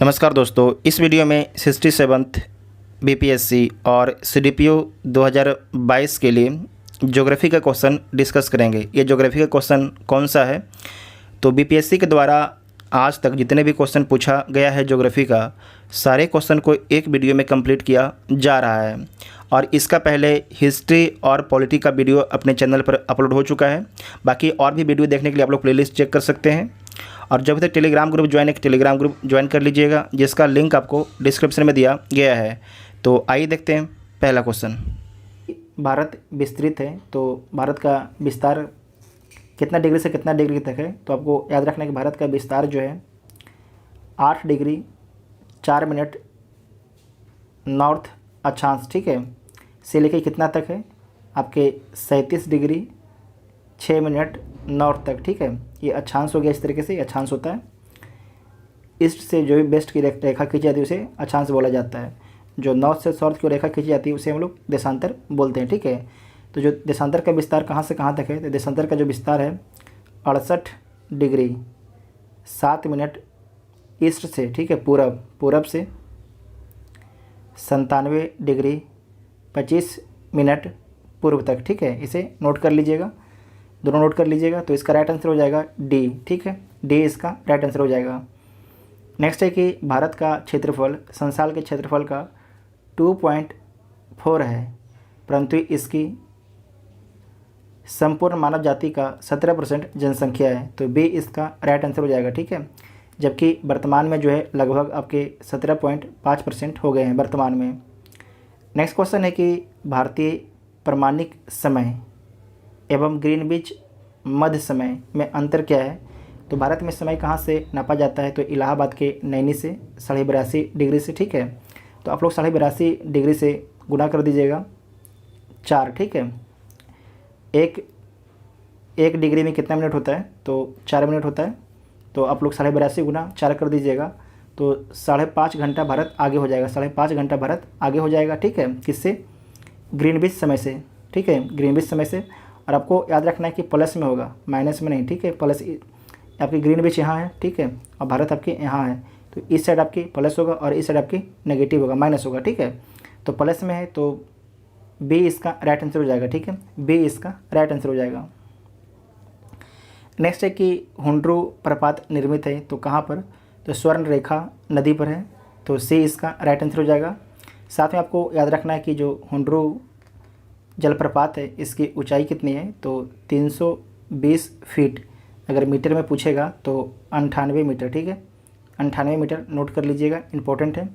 नमस्कार दोस्तों, इस वीडियो में 67th बीपीएससी और सीडीपीओ 2022 के लिए ज्योग्राफी का क्वेश्चन डिस्कस करेंगे। ये ज्योग्राफी का क्वेश्चन कौन सा है? तो बीपीएससी के द्वारा आज तक जितने भी क्वेश्चन पूछा गया है ज्योग्राफी का, सारे क्वेश्चन को एक वीडियो में कंप्लीट किया जा रहा है। और इसका पहले हिस्ट्री और पॉलिटी का वीडियो अपने चैनल पर अपलोड हो चुका है। बाकी और भी वीडियो देखने के लिए आप लोग प्लेलिस्ट चेक कर सकते हैं। और जब तक टेलीग्राम ग्रुप ज्वाइन है, टेलीग्राम ग्रुप ज्वाइन कर लीजिएगा, जिसका लिंक आपको डिस्क्रिप्शन में दिया गया है। तो आइए देखते हैं पहला क्वेश्चन। भारत विस्तृत है, तो भारत का विस्तार कितना डिग्री से कितना डिग्री तक है? तो आपको याद रखना है कि भारत का विस्तार जो है 8 डिग्री 4 मिनट नॉर्थ अक्षांश, ठीक है, से लेकर कितना तक है? आपके 37 डिग्री 6 मिनट नॉर्थ तक, ठीक है। ये अक्षांश हो गया। इस तरीके से ये अक्षांश होता है। ईस्ट से जो भी वेस्ट की रेखा खींची जाती है उसे अक्षांश बोला जाता है। जो नॉर्थ से साउथ की रेखा खींची जाती है उसे हम लोग देशांतर बोलते हैं, ठीक है। तो जो देशांतर का विस्तार कहाँ से कहाँ तक है? तो देशांतर का जो विस्तार है 68 डिग्री 7 मिनट ईस्ट से, ठीक है, पूरब से 97 डिग्री 25 मिनट पूर्व तक, ठीक है। इसे नोट कर लीजिएगा, दोनों नोट कर लीजिएगा। तो इसका राइट आंसर हो जाएगा डी, ठीक है। डी इसका राइट आंसर हो जाएगा। नेक्स्ट है कि भारत का क्षेत्रफल संसार के क्षेत्रफल का 2.4 है, परंतु इसकी संपूर्ण मानव जाति का 17% जनसंख्या है। तो बी इसका राइट आंसर हो जाएगा, ठीक है। जबकि वर्तमान में जो है लगभग आपके 17.5% हो गए हैं वर्तमान में। नेक्स्ट क्वेश्चन है कि भारतीय प्रमाणिक समय एवं ग्रीनविच मध्य समय में अंतर क्या है? तो भारत में समय कहाँ से नापा जाता है? तो इलाहाबाद के नैनी से 82.5 डिग्री से, ठीक है। तो आप लोग 82.5 डिग्री से गुणा कर दीजिएगा 4, ठीक है। एक डिग्री में कितना मिनट होता है? तो 4 मिनट होता है। तो आप लोग 82.5 गुना 4 कर दीजिएगा तो 5.5 घंटा भारत आगे हो जाएगा। 5.5 घंटा भारत आगे हो जाएगा, ठीक है। किससे? ग्रीनविच समय से, ठीक है, ग्रीनविच समय से। और आपको याद रखना है कि प्लस में होगा, माइनस में नहीं, ठीक है। प्लस आपकी ग्रीनविच यहाँ है, ठीक है, और भारत आपके यहाँ है। तो इस साइड आपकी प्लस होगा और इस साइड आपकी नेगेटिव होगा, माइनस होगा, ठीक है। तो प्लस में है तो बी इसका राइट आंसर हो जाएगा, ठीक है। बी इसका राइट आंसर हो जाएगा। नेक्स्ट है कि हुंड्रू प्रपात निर्मित है, तो कहाँ पर? तो स्वर्ण रेखा नदी पर है। तो सी इसका राइट आंसर हो जाएगा। साथ में आपको याद रखना है कि जो हुंड्रू जलप्रपात है इसकी ऊंचाई कितनी है? तो 320 फीट। अगर मीटर में पूछेगा तो 98 मीटर, ठीक है। 98 मीटर नोट कर लीजिएगा, इंपॉर्टेंट है।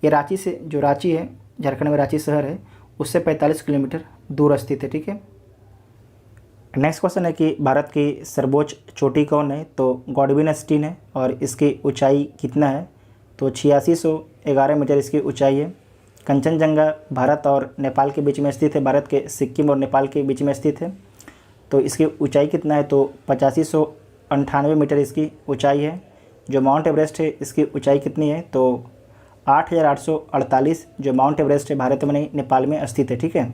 ये रांची से, जो रांची है, झारखंड में रांची शहर है, उससे 45 किलोमीटर दूर स्थित है, ठीक है। नेक्स्ट क्वेश्चन है कि भारत की सर्वोच्च चोटी कौन है? तो गॉडविन स्टीन है। और इसकी ऊंचाई कितना है? तो 8611 मीटर इसकी ऊंचाई है। कंचनजंगा भारत और नेपाल के बीच में स्थित है, भारत के सिक्किम और नेपाल के बीच में स्थित है। तो इसकी ऊंचाई कितना है? तो 8598 मीटर इसकी ऊंचाई है। जो माउंट एवरेस्ट है इसकी ऊंचाई कितनी है? तो 8848, जो माउंट एवरेस्ट है भारत में नहीं नेपाल में स्थित है, ठीक है।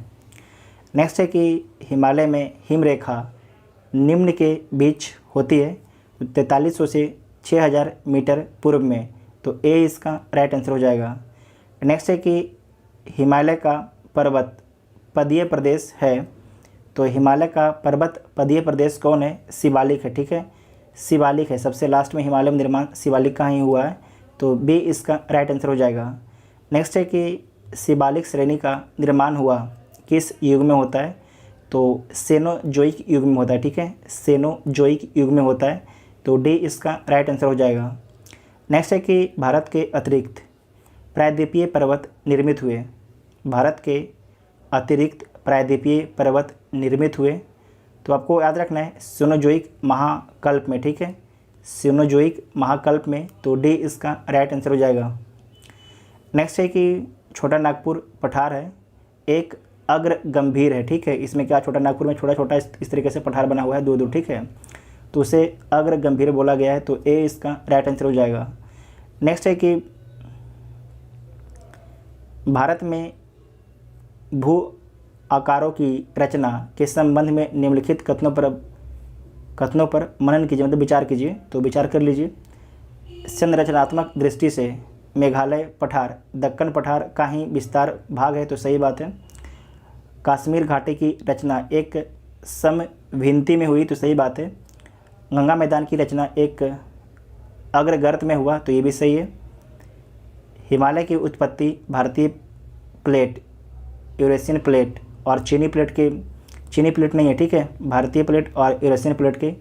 नेक्स्ट है कि हिमालय में हिमरेखा निम्न के बीच होती है, 4300 से 6000 मीटर पूर्व में। तो ए इसका राइट आंसर हो जाएगा। नेक्स्ट है कि हिमालय का पर्वत पदीय प्रदेश है। तो हिमालय का पर्वत पदीय प्रदेश कौन है? शिवालिक है, ठीक है। शिवालिक है, सबसे लास्ट में हिमालय में निर्माण शिवालिक का ही हुआ है। तो बी इसका राइट आंसर हो जाएगा। नेक्स्ट है कि शिवालिक श्रेणी का निर्माण हुआ किस युग में होता है? तो सेनोजोइक युग में होता है, ठीक है। सेनोजोइक युग में होता है। तो डी इसका राइट आंसर हो जाएगा। नेक्स्ट है कि भारत के अतिरिक्त प्रायद्वीपीय पर्वत निर्मित हुए। भारत के अतिरिक्त प्रायद्वीपीय पर्वत निर्मित हुए। तो आपको याद रखना है सेनोजोइक महाकल्प में, ठीक है, सेनोजोइक महाकल्प में। तो डी इसका राइट आंसर हो जाएगा। नेक्स्ट है कि छोटा नागपुर पठार है, एक अग्र गंभीर है, ठीक है। इसमें क्या, छोटा नागपुर में छोटा छोटा इस तरीके से पठार बना हुआ है, दो, ठीक है। तो उसे अग्र गंभीर बोला गया है। तो ए इसका राइट आंसर हो जाएगा। नेक्स्ट है कि भारत में भू आकारों की रचना के संबंध में निम्नलिखित कथनों पर मनन कीजिए, मतलब विचार कीजिए। तो विचार कर लीजिए। संरचनात्मक दृष्टि से मेघालय पठार दक्कन पठार का ही विस्तार भाग है, तो सही बात है। कश्मीर घाटी की रचना एक समभिन्ति में हुई, तो सही बात है। गंगा मैदान की रचना एक अग्रगर्त में हुआ, तो ये भी सही है। हिमालय की उत्पत्ति भारतीय प्लेट, यूरेशियन प्लेट और चीनी प्लेट नहीं है, ठीक है, भारतीय प्लेट और यूरेशियन प्लेट के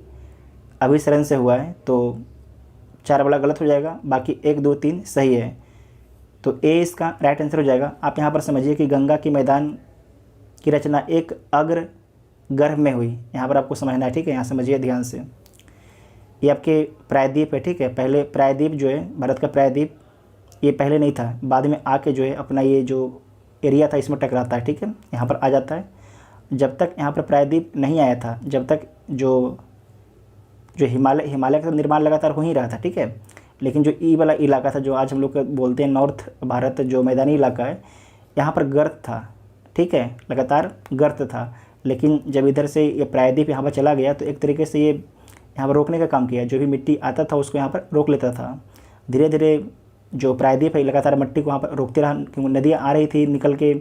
अभिसरण से हुआ है, तो 4 वाला गलत हो जाएगा, बाकी 1 2 3 सही है। तो ए इसका राइट आंसर हो जाएगा। आप यहाँ पर समझिए कि गंगा की मैदान की रचना एक अग्र गर्भ में हुई, यहाँ पर आपको समझना है, ठीक है, यहाँ समझिए ध्यान से। ये आपके प्रायद्वीप है, ठीक है, पहले प्रायद्वीप जो है भारत का प्रायद्वीप, ये पहले नहीं था, बाद में आके जो है अपना ये जो एरिया था इसमें टकराता है, ठीक है, यहाँ पर आ जाता है। जब तक यहाँ पर प्रायद्वीप नहीं आया था, जब तक जो हिमालय का निर्माण लगातार हो ही रहा था, ठीक है, लेकिन जो ई वाला इलाका था, जो आज हम लोग बोलते हैं नॉर्थ भारत, जो मैदानी इलाका है, यहाँ पर गर्त था, ठीक है, लगातार गर्त था। लेकिन जब इधर से ये प्रायद्वीप यहाँ पर चला गया, तो एक तरीके से ये यहाँ पर रोकने का काम किया, जो भी मिट्टी आता था उसको यहाँ पर रोक लेता था। धीरे धीरे जो प्रायद्वीप है लगातार मिट्टी को वहाँ पर रोकते रहा, क्योंकि नदियाँ आ रही थी निकल के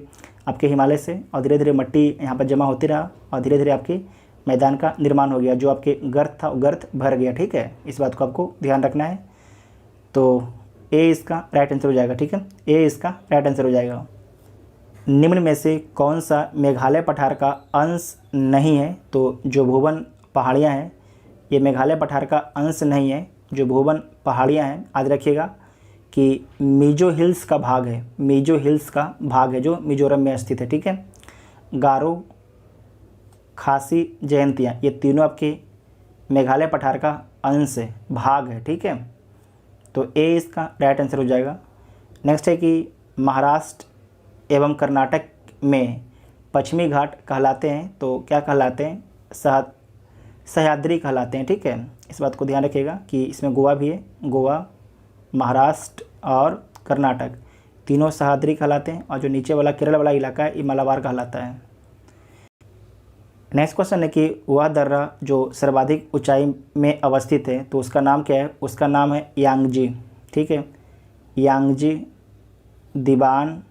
आपके हिमालय से, और धीरे धीरे मिट्टी यहाँ पर जमा होती रहा, और धीरे धीरे आपके मैदान का निर्माण हो गया। जो आपके गर्त था वो गर्त भर गया, ठीक है, इस बात को आपको ध्यान रखना है। तो ए इसका राइट आंसर हो जाएगा, ठीक है, ए इसका राइट आंसर हो जाएगा। निम्न में से कौन सा मेघालय पठार का अंश नहीं है? तो जो भुवन पहाड़ियाँ हैं ये मेघालय पठार का अंश नहीं है। जो भुवन पहाड़ियाँ हैं याद रखिएगा कि मिजो हिल्स का भाग है, मिजो हिल्स का भाग है जो मिजोरम में स्थित है, ठीक है। गारो, खासी, जयंतिया ये तीनों आपके मेघालय पठार का अंश है, भाग है, ठीक है। तो ए इसका राइट आंसर हो जाएगा। नेक्स्ट है कि महाराष्ट्र एवं कर्नाटक में पश्चिमी घाट कहलाते हैं, तो क्या कहलाते हैं? सह्याद्री कहलाते हैं, ठीक है। इस बात को ध्यान रखिएगा कि इसमें गोवा भी है, गोवा, महाराष्ट्र और कर्नाटक तीनों सह्याद्री कहलाते हैं, और जो नीचे वाला केरल वाला इलाका है ये मलाबार कहलाता है। नेक्स्ट क्वेश्चन है कि वह दर्रा जो सर्वाधिक ऊंचाई में अवस्थित है, तो उसका नाम क्या है? उसका नाम है यांगजी, ठीक है, यांगजी दिबान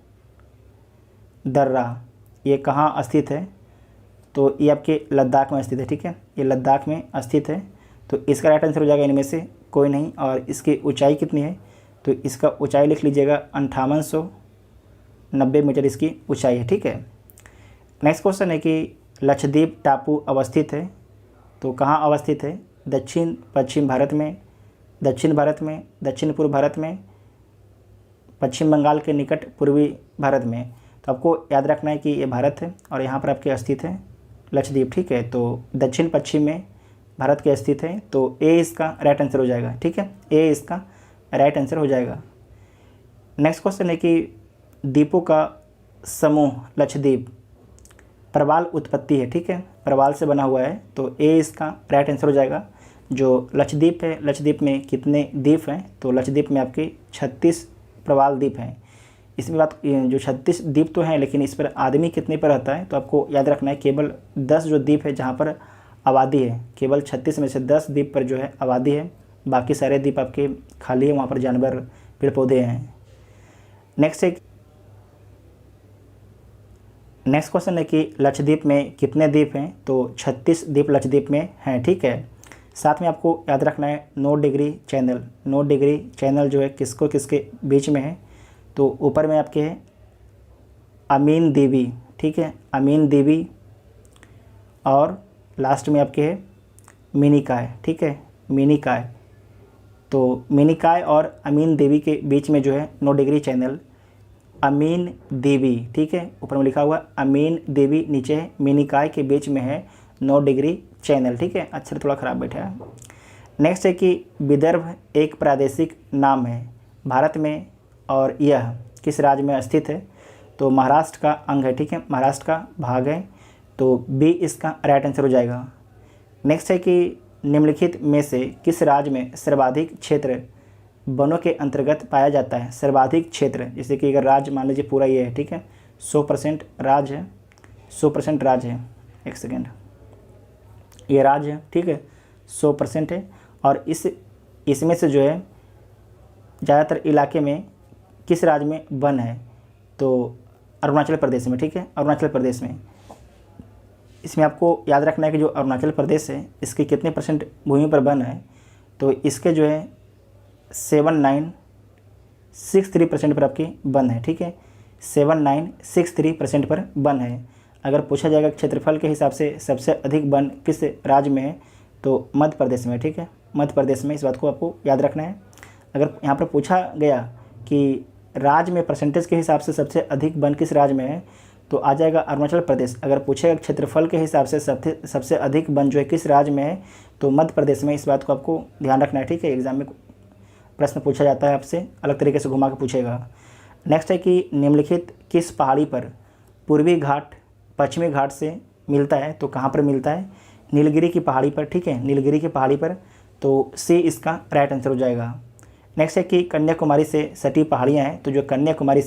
दर्रा। ये कहाँ स्थित है? तो ये आपके लद्दाख में स्थित है, ठीक है, ये लद्दाख में स्थित है। तो इसका राइट आंसर हो जाएगा इनमें से कोई नहीं। और इसकी ऊंचाई कितनी है? तो इसका ऊंचाई लिख लीजिएगा 5890 मीटर इसकी ऊंचाई है, ठीक है। नेक्स्ट क्वेश्चन है कि लक्षद्वीप टापू अवस्थित है, तो कहाँ अवस्थित है? दक्षिण पश्चिम भारत में, दक्षिण भारत में, दक्षिण पूर्व भारत में, पश्चिम बंगाल के निकट पूर्वी भारत में। तो आपको याद रखना है कि ये भारत है और यहाँ पर आपके स्थित है लक्षद्वीप, ठीक है। तो दक्षिण पश्चिम में भारत के स्थित है, तो ए इसका राइट आंसर हो जाएगा, ठीक है, ए इसका राइट आंसर हो जाएगा। नेक्स्ट क्वेश्चन है कि द्वीपों का समूह लक्षद्वीप प्रवाल उत्पत्ति है, ठीक है, प्रवाल से बना हुआ है, तो ए इसका राइट आंसर हो जाएगा। जो लक्षद्वीप है, लक्षद्वीप में कितने द्वीप हैं? तो लक्षद्वीप में आपके 36 प्रवाल द्वीप हैं। इसमें बात जो 36 द्वीप तो हैं, लेकिन इस पर आदमी कितने पर रहता है? तो आपको याद रखना है केवल 10 जो द्वीप है जहाँ पर आबादी है, केवल 36 में से 10 द्वीप पर जो है आबादी है, बाकी सारे द्वीप आपके खाली है, वहाँ पर जानवर पेड़ पौधे हैं। नेक्स्ट क्वेश्चन है कि लक्षद्वीप में कितने द्वीप हैं? तो 36 द्वीप लक्षद्वीप में हैं, ठीक है। साथ में आपको याद रखना है 9 डिग्री चैनल, 9 डिग्री चैनल जो है किसको किसके बीच में है? तो ऊपर में आपके है अमीन देवी, ठीक है, अमीन देवी, और लास्ट में आपके है मिनिकाय, ठीक है, मिनिकाय। तो मिनिकाय और अमीन देवी के बीच में जो है 9 डिग्री चैनल अमीन देवी, ठीक है, ऊपर में लिखा हुआ अमीन देवी, नीचे है मिनिकाय, के बीच में है 9 डिग्री चैनल, ठीक है, अक्षर थोड़ा ख़राब बैठा है। नेक्स्ट है कि विदर्भ एक प्रादेशिक नाम है भारत में, और यह किस राज्य में स्थित है? तो महाराष्ट्र का अंग है, ठीक है, महाराष्ट्र का भाग है, तो बी इसका राइट आंसर हो जाएगा। नेक्स्ट है कि निम्नलिखित में से किस राज्य में सर्वाधिक क्षेत्र वनों के अंतर्गत पाया जाता है? सर्वाधिक क्षेत्र, जैसे कि अगर राज्य मान लीजिए पूरा ये है, ठीक है, 100% राज्य है, 100% राज्य है, एक सेकेंड, ये राज्य है, ठीक है, 100% है, और इसमें से जो है ज़्यादातर इलाके में किस राज्य में वन है? तो अरुणाचल प्रदेश में, ठीक है, अरुणाचल प्रदेश में। इसमें आपको याद रखना है कि जो अरुणाचल प्रदेश है इसके कितने % भूमि पर वन है? तो इसके जो है 7963% पर आपके वन है, ठीक है, 7963% पर वन है। अगर पूछा जाएगा क्षेत्रफल के हिसाब से सबसे अधिक वन किस राज्य में है? तो मध्य प्रदेश में, ठीक है, मध्य प्रदेश में। इस बात को आपको याद रखना है। अगर यहाँ पर पूछा गया कि राज्य में परसेंटेज के हिसाब से सबसे अधिक वन किस राज्य में है, तो आ जाएगा अरुणाचल प्रदेश। अगर पूछेगा क्षेत्रफल के हिसाब से सबसे अधिक वन जो है किस राज्य में है, तो मध्य प्रदेश में। इस बात को आपको ध्यान रखना है, ठीक है। एग्जाम में प्रश्न पूछा जाता है आपसे, अलग तरीके से घुमा के पूछेगा। नेक्स्ट है कि निम्नलिखित किस पहाड़ी पर पूर्वी घाट पश्चिमी घाट से मिलता है? तो कहाँ पर मिलता है? नीलगिरी की पहाड़ी पर, ठीक है, नीलगिरी की पहाड़ी पर। तो सी इसका राइट आंसर हो जाएगा। नेक्स्ट है कि कन्याकुमारी से सटी पहाड़ियाँ हैं। तो जो कन्याकुमारी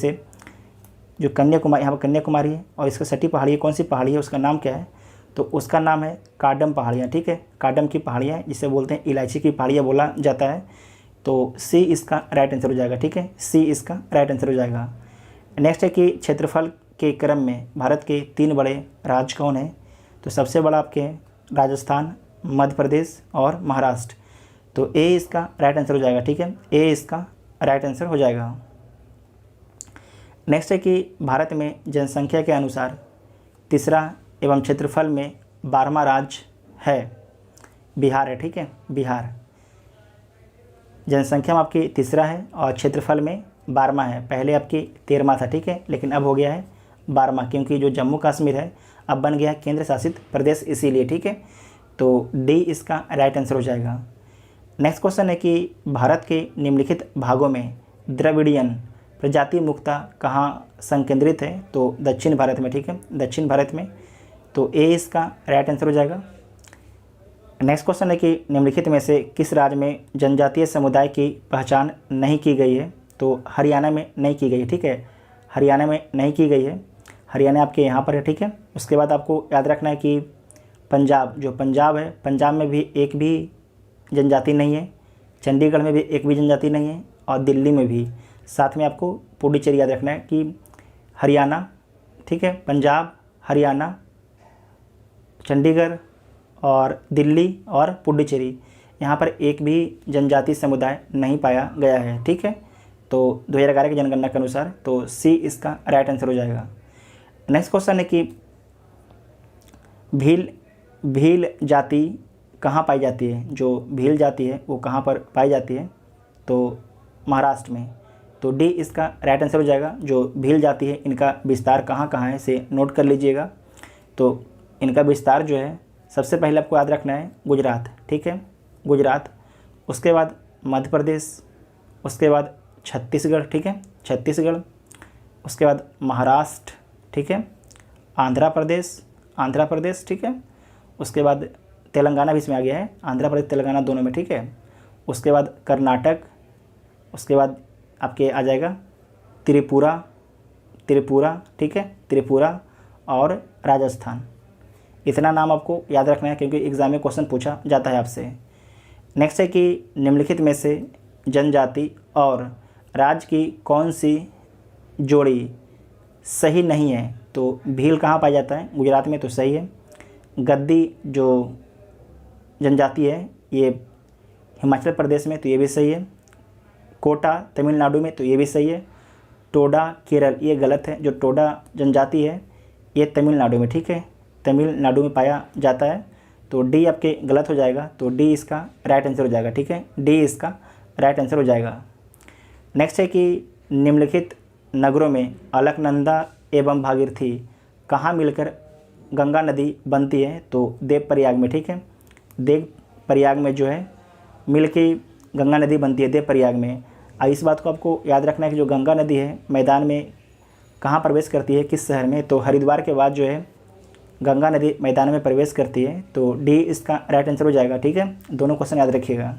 यहाँ पर कन्याकुमारी है और इसका सटी पहाड़ी है, कौन सी पहाड़ी है, उसका नाम क्या है? तो उसका नाम है काडम पहाड़ियाँ, ठीक है, काडम की पहाड़ियाँ, जिसे बोलते हैं इलायची की पहाड़ियाँ बोला जाता है। तो सी इसका राइट आंसर हो जाएगा, ठीक है, सी इसका राइट आंसर हो जाएगा। नेक्स्ट है कि क्षेत्रफल के क्रम में भारत के 3 बड़े राज्य कौन है? तो सबसे बड़ा आपके राजस्थान, मध्य प्रदेश और महाराष्ट्र। तो ए इसका राइट आंसर हो जाएगा, ठीक है, ए इसका राइट आंसर हो जाएगा। नेक्स्ट है कि भारत में जनसंख्या के अनुसार तीसरा एवं क्षेत्रफल में 12वां राज्य है? बिहार है, ठीक है, बिहार। जनसंख्या में आपकी तीसरा है और क्षेत्रफल में 12वां है। पहले आपकी 13वां था, ठीक है, लेकिन अब हो गया है 12वां, क्योंकि जो जम्मू कश्मीर है अब बन गया है केंद्र शासित प्रदेश, इसीलिए, ठीक है। तो डी इसका राइट आंसर हो जाएगा। नेक्स्ट क्वेश्चन है कि भारत के निम्नलिखित भागों में द्रविड़ियन प्रजाति मुक्ता कहाँ संकेंद्रित है? तो दक्षिण भारत में, ठीक है, दक्षिण भारत में। तो ए इसका राइट आंसर हो जाएगा। नेक्स्ट क्वेश्चन है कि निम्नलिखित में से किस राज्य में जनजातीय समुदाय की पहचान नहीं की गई है? तो हरियाणा में नहीं की गई है, ठीक है, हरियाणा में नहीं की गई है। हरियाणा आपके यहाँ पर है, ठीक है। उसके बाद आपको याद रखना है कि पंजाब, जो पंजाब है, पंजाब में भी एक भी जनजाति नहीं है, चंडीगढ़ में भी एक भी जनजाति नहीं है और दिल्ली में भी। साथ में आपको पुडुचेरी याद रखना है कि हरियाणा, ठीक है, पंजाब, हरियाणा, चंडीगढ़ और दिल्ली और पुडुचेरी, यहाँ पर एक भी जनजाति समुदाय नहीं पाया गया है, ठीक है। तो 2011 की जनगणना के अनुसार तो सी इसका राइट आंसर हो जाएगा। नेक्स्ट क्वेश्चन है कि भील जाति कहाँ पाई जाती है? जो भील जाति है वो कहाँ पर पाई जाती है? तो महाराष्ट्र में। तो डी इसका राइट आंसर हो जाएगा। जो भील जाति है इनका विस्तार कहाँ कहाँ है इसे नोट कर लीजिएगा। तो इनका विस्तार जो है सबसे पहले आपको याद रखना है गुजरात, ठीक है, गुजरात, उसके बाद मध्य प्रदेश, उसके बाद छत्तीसगढ़, ठीक है, छत्तीसगढ़, उसके बाद महाराष्ट्र, ठीक है, आंध्र प्रदेश, ठीक है, उसके बाद तेलंगाना भी इसमें आ गया है, आंध्र प्रदेश तेलंगाना दोनों में, ठीक है, उसके बाद कर्नाटक, उसके बाद आपके आ जाएगा त्रिपुरा, ठीक है, त्रिपुरा और राजस्थान। इतना नाम आपको याद रखना है क्योंकि एग्ज़ाम में क्वेश्चन पूछा जाता है आपसे। नेक्स्ट है कि निम्नलिखित में से जनजाति और राज्य की कौन सी जोड़ी सही नहीं है? तो भील कहाँ पाया जाता है? गुजरात में, तो सही है। गद्दी जो जनजाति है ये हिमाचल प्रदेश में, तो ये भी सही है। कोटा तमिलनाडु में, तो ये भी सही है। टोडा केरल, ये गलत है। जो टोडा जनजाति है ये तमिलनाडु में, ठीक है, तमिलनाडु में पाया जाता है। तो डी आपके गलत हो जाएगा। तो डी इसका राइट आंसर हो जाएगा, ठीक है, डी इसका राइट आंसर हो जाएगा। नेक्स्ट है कि निम्नलिखित नगरों में अलकनंदा एवं भागीरथी कहाँ मिलकर गंगा नदी बनती है? तो देवप्रयाग में, ठीक है, देवप्रयाग में जो है मिलके गंगा नदी बनती है देवप्रयाग में। इस बात को आपको याद रखना है कि जो गंगा नदी है मैदान में कहाँ प्रवेश करती है, किस शहर में? तो हरिद्वार के बाद जो है गंगा नदी मैदान में प्रवेश करती है। तो डी इसका राइट आंसर हो जाएगा, ठीक है, दोनों क्वेश्चन याद रखिएगा।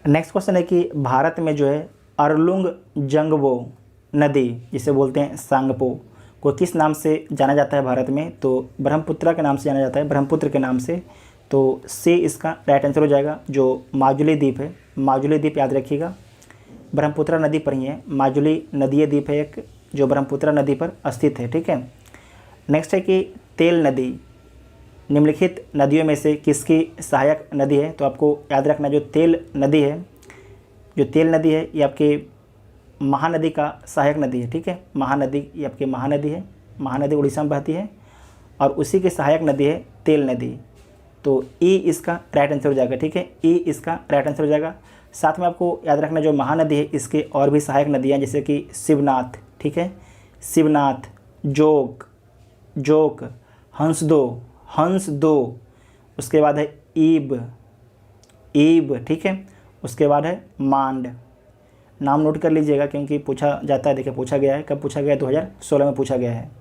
नेक्स्ट क्वेश्चन है कि भारत में जो है अरलुंग जंगबो नदी जिसे बोलते हैं सांगपो को किस नाम से जाना जाता है भारत में? तो ब्रह्मपुत्र के नाम से जाना जाता है, ब्रह्मपुत्र के नाम से। तो सी इसका राइट आंसर हो जाएगा। जो माजुली द्वीप है, माजुली द्वीप याद रखिएगा। ब्रह्मपुत्र नदी पर ही है। माजुली नदीय द्वीप है एक, जो ब्रह्मपुत्र नदी पर स्थित है, ठीक है। नेक्स्ट है कि तेल नदी निम्नलिखित नदियों में से किसकी सहायक नदी है? तो आपको याद रखना जो तेल नदी है, जो तेल नदी है ये आपके महानदी का सहायक नदी है, ठीक है। महानदी ये आपकी महानदी है, महानदी उड़ीसा में बहती है और उसी की सहायक नदी है तेल नदी। तो ई इसका राइट आंसर हो जाएगा, ठीक है। ई इसका राइट आंसर हो जाएगा। साथ में आपको याद रखना जो महानदी है इसके और भी सहायक नदियाँ जैसे कि शिवनाथ, ठीक है, शिवनाथ, जोक, जोक, हंसदो, उसके बाद है ईब, ठीक है, उसके बाद है मांड। नाम नोट कर लीजिएगा क्योंकि पूछा जाता है, देखिए पूछा गया है, कब पूछा गया है? 2016 में पूछा गया है।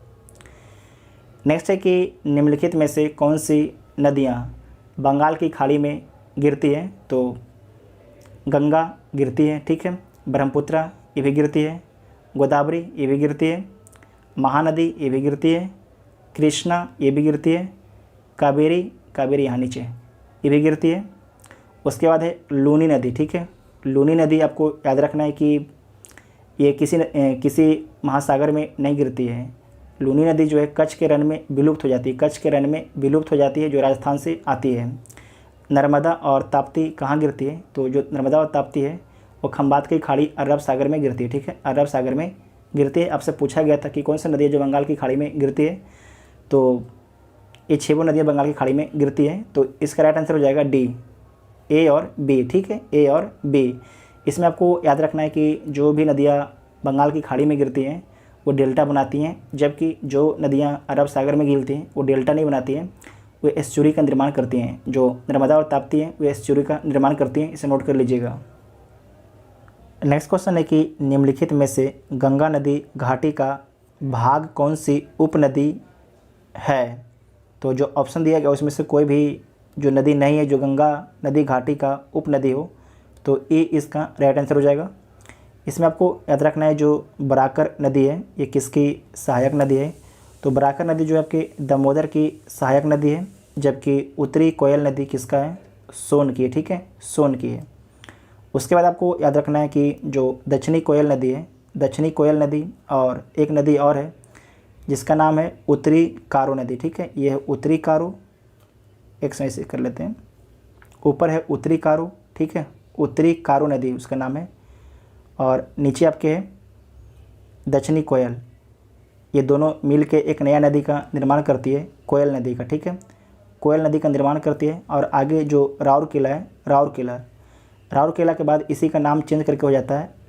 नेक्स्ट है कि निम्नलिखित में से कौन सी नदियाँ बंगाल की खाड़ी में गिरती है? तो गंगा गिरती है, ठीक है, ब्रह्मपुत्र ये भी गिरती है, गोदावरी ये भी गिरती है, महानदी ये भी गिरती है, कृष्णा ये भी गिरती है, कावेरी यहाँ नीचे ये भी गिरती है। उसके बाद है लूनी नदी, ठीक है। लूनी नदी आपको याद रखना है कि ये किसी महासागर में नहीं गिरती है। लूनी नदी जो है कच्छ के रण में विलुप्त हो जाती है, कच्छ के रण में विलुप्त हो जाती है, जो राजस्थान से आती है। नर्मदा और ताप्ती कहाँ गिरती है? तो जो नर्मदा और ताप्ती है वो खंबात की खाड़ी अरब सागर में गिरती है, ठीक है, अरब सागर में गिरती है। आपसे पूछा गया था कि कौन सी नदी है जो बंगाल की खाड़ी में गिरती है? तो ये 6 नदियाँ बंगाल की खाड़ी में गिरती है। तो इसका राइट आंसर हो जाएगा डी, ए और बी, ठीक है, ए और बी। इसमें आपको याद रखना है कि जो भी नदियाँ बंगाल की खाड़ी में गिरती हैं वो डेल्टा बनाती हैं, जबकि जो नदियाँ अरब सागर में गिरती हैं वो डेल्टा नहीं बनाती हैं, वे एस्चुरी का निर्माण करती हैं। जो नर्मदा और ताप्ती हैं वे एस्चुरी का निर्माण करती हैं, इसे नोट कर लीजिएगा। नेक्स्ट क्वेश्चन है कि निम्नलिखित में से गंगा नदी घाटी का भाग कौन सी उपनदी है? तो जो ऑप्शन दिया गया उसमें से कोई भी जो नदी नहीं है जो गंगा नदी घाटी का उपनदी हो, तो ए इसका राइट आंसर हो जाएगा। इसमें आपको याद रखना है जो बराकर नदी है ये किसकी सहायक नदी है? तो बराकर नदी जो है आपके दामोदर की सहायक नदी है, जबकि उत्तरी कोयल नदी किसका है? सोन की है, ठीक है, सोन की है। उसके बाद आपको याद रखना है कि जो दक्षिणी कोयल नदी है, दक्षिणी कोयल नदी और एक नदी और है जिसका नाम है उत्तरी कारो नदी, ठीक है, ये है उत्तरी कारो, एक समय से कर लेते हैं, ऊपर है उत्तरी कारो, ठीक है, उत्तरी कारो नदी उसका नाम है, और नीचे आपके है दक्षिणी कोयल। ये दोनों मिल के एक नया नदी का निर्माण करती है, कोयल नदी का, ठीक है, कोयल नदी का निर्माण करती है। और आगे जो राउरकेला है, राउरकेला के बाद इसी का नाम चेंज करके हो जाता है,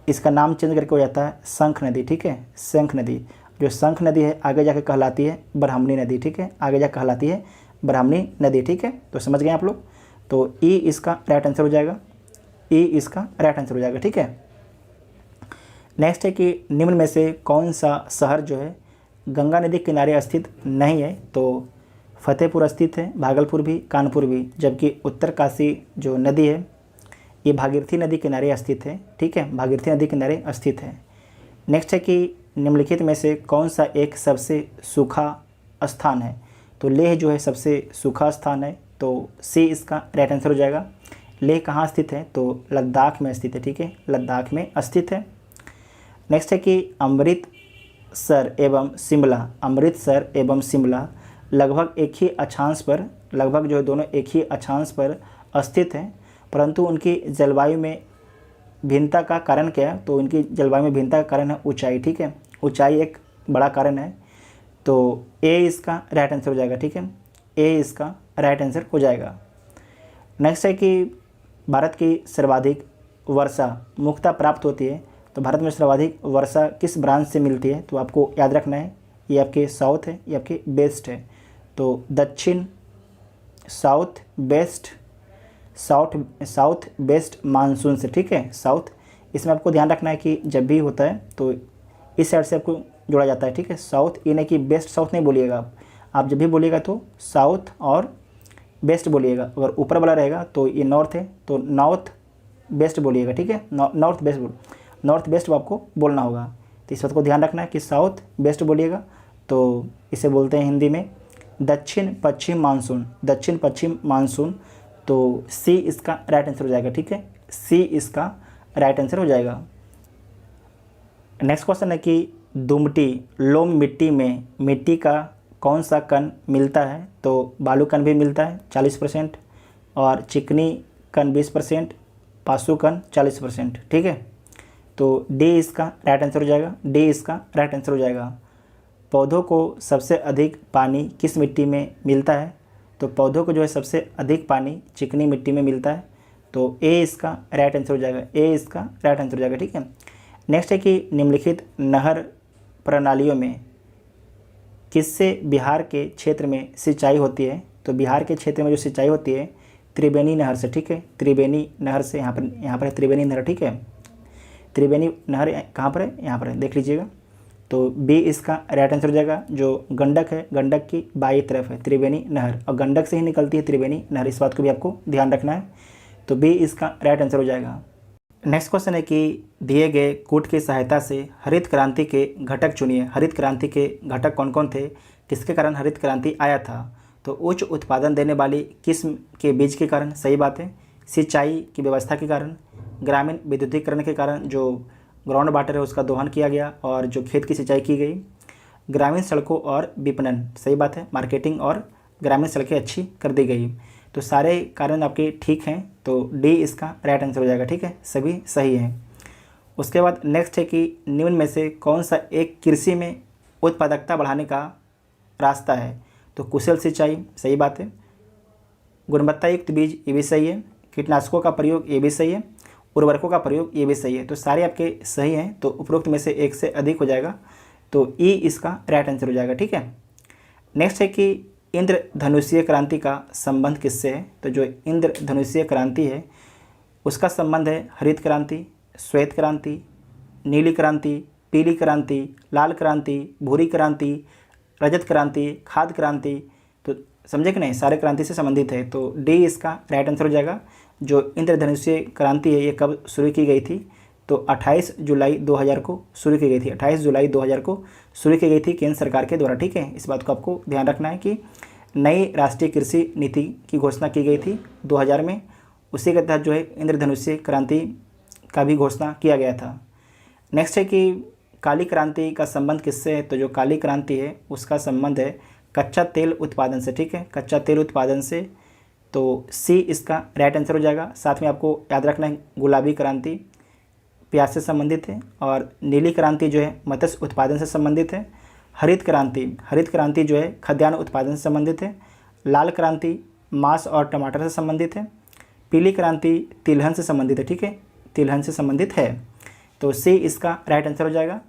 इसका नाम चेंज करके हो जाता है शंख नदी, ठीक है, शंख नदी। जो शंख नदी है आगे जाके कहलाती है ब्राह्मणी नदी, ठीक है, आगे जाकर कहलाती है ब्राह्मणी नदी, ठीक है। तो समझ गए आप लोग? तो ई इसका राइट आंसर हो जाएगा, ई इसका राइट आंसर हो जाएगा, ठीक है। नेक्स्ट है कि निम्न में से कौन सा शहर जो है गंगा नदी के किनारे स्थित नहीं है? तो फतेहपुर स्थित है, भागलपुर भी, कानपुर भी, जबकि उत्तरकाशी जो नदी है ये भागीरथी नदी किनारे स्थित है, ठीक है, भागीरथी नदी किनारे स्थित है। नेक्स्ट है कि निम्नलिखित में से कौन सा एक सबसे सूखा स्थान है? तो लेह जो है सबसे सूखा स्थान है, तो सी इसका राइट आंसर हो जाएगा। लेह कहाँ स्थित है? तो लद्दाख में स्थित है, ठीक है, लद्दाख में स्थित है। नेक्स्ट है कि अमृतसर एवं शिमला लगभग एक ही अक्षांश पर, लगभग जो है दोनों एक ही अक्षांश पर स्थित हैं, परंतु उनकी जलवायु में भिन्नता का कारण क्या है? तो इनकी जलवायु में भिन्नता का कारण है ऊंचाई, ठीक है, ऊंचाई एक बड़ा कारण है। तो ए इसका राइट आंसर हो जाएगा, ठीक है, ए इसका राइट आंसर हो जाएगा। नेक्स्ट है कि भारत की सर्वाधिक वर्षा मुख्यतः प्राप्त होती है, तो भारत में सर्वाधिक वर्षा किस ब्रांच से मिलती है? तो आपको याद रखना है ये आपके साउथ है, ये आपके वेस्ट है। तो दक्षिण, साउथ वेस्ट मानसून से, ठीक है, साउथ। इसमें आपको ध्यान रखना है कि जब भी होता है तो इस साइड से आपको जोड़ा जाता है, ठीक है, साउथ, ये नहीं कि वेस्ट साउथ नहीं बोलिएगा आप जब भी बोलिएगा तो साउथ और वेस्ट बोलिएगा। अगर ऊपर वाला रहेगा तो ये नॉर्थ है तो नॉर्थ वेस्ट बोलिएगा, ठीक है, नॉर्थ वेस्ट आपको बोलना होगा। तो इस बात को ध्यान रखना है कि साउथ वेस्ट बोलिएगा। तो इसे बोलते हैं हिंदी में दक्षिण पश्चिम मानसून, तो सी इसका राइट आंसर हो जाएगा, ठीक है, सी इसका राइट आंसर हो जाएगा। नेक्स्ट क्वेश्चन है कि दुमटी लोम मिट्टी में मिट्टी का कौन सा कण मिलता है? तो बालू कण भी मिलता है 40%, और चिकनी कण 20%, पासु कण 40%। ठीक है, तो डी इसका राइट आंसर हो जाएगा। डी इसका राइट आंसर हो जाएगा। पौधों को सबसे अधिक पानी किस मिट्टी में मिलता है? तो पौधों को जो है सबसे अधिक पानी चिकनी मिट्टी में मिलता है। तो ए इसका राइट आंसर हो जाएगा। ए इसका राइट आंसर हो जाएगा। ठीक है, नेक्स्ट है कि निम्नलिखित नहर प्रणालियों में किससे बिहार के क्षेत्र में सिंचाई होती है? तो बिहार के क्षेत्र में जो सिंचाई होती है त्रिवेणी नहर से। ठीक है, त्रिवेणी नहर से। यहाँ पर है त्रिवेणी नहर। ठीक है, त्रिवेणी नहर कहाँ पर है? यहाँ पर है, देख लीजिएगा। तो बी इसका राइट आंसर हो जाएगा। जो गंडक है, गंडक की बाई तरफ है त्रिवेणी नहर, और गंडक से ही निकलती है त्रिवेणी नहर, इस बात को भी आपको ध्यान रखना है। तो बी इसका राइट आंसर हो जाएगा। नेक्स्ट क्वेश्चन है कि दिए गए कूट की सहायता से हरित क्रांति के घटक चुनिए। हरित क्रांति के घटक कौन कौन थे? किसके कारण हरित क्रांति आया था? तो उच्च उत्पादन देने वाली किस्म के बीज के कारण, सही बात है। सिंचाई की व्यवस्था के कारण, ग्रामीण विद्युतीकरण के कारण, जो ग्राउंड वाटर है उसका दोहन किया गया और जो खेत की सिंचाई की गई, ग्रामीण सड़कों और विपणन, सही बात है, मार्केटिंग और ग्रामीण सड़कें अच्छी कर दी गई। तो सारे कारण आपके ठीक हैं, तो डी इसका राइट आंसर हो जाएगा। ठीक है, सभी सही हैं। उसके बाद नेक्स्ट है कि निम्न में से कौन सा एक कृषि में उत्पादकता बढ़ाने का रास्ता है? तो कुशल सिंचाई, सही बात है। गुणवत्ता युक्त बीज, ये भी सही है। कीटनाशकों का प्रयोग, ये भी सही है। उर्वरकों का प्रयोग, ये भी सही है। तो सारे आपके सही हैं, तो उपरोक्त में से एक से अधिक हो जाएगा, तो ई इसका राइट आंसर हो जाएगा। ठीक है, नेक्स्ट है कि इंद्रधनुषीय क्रांति का संबंध किससे है? तो जो इंद्रधनुषीय क्रांति है उसका संबंध है हरित क्रांति, श्वेत क्रांति, नीली क्रांति, पीली क्रांति, लाल क्रांति, भूरी क्रांति, रजत क्रांति, खाद्य क्रांति। तो समझे कि नहीं, सारे क्रांति से संबंधित है। तो डी इसका राइट आंसर हो जाएगा। जो इंद्रधनुषीय क्रांति है ये कब शुरू की गई थी? तो 28 जुलाई 2000 को शुरू की गई थी। 28 जुलाई 2000 को शुरू की गई थी केंद्र सरकार के द्वारा। ठीक है, इस बात को आपको ध्यान रखना है कि नई राष्ट्रीय कृषि नीति की घोषणा की गई थी 2000 में, उसी के तहत जो है इंद्रधनुषीय क्रांति का भी घोषणा किया गया था। नेक्स्ट है कि काली क्रांति का संबंध किससे है? तो जो काली क्रांति है उसका संबंध है कच्चा तेल उत्पादन से। ठीक है, कच्चा तेल उत्पादन से, तो सी इसका राइट आंसर हो जाएगा। साथ में आपको याद रखना है गुलाबी क्रांति प्याज से संबंधित है, और नीली क्रांति जो है मत्स्य उत्पादन से संबंधित है। हरित क्रांति जो है खाद्यान्न उत्पादन से संबंधित है। लाल क्रांति मांस और टमाटर से संबंधित है। पीली क्रांति तिलहन से संबंधित है। ठीक है, तिलहन से संबंधित है, तो सी इसका राइट आंसर हो जाएगा।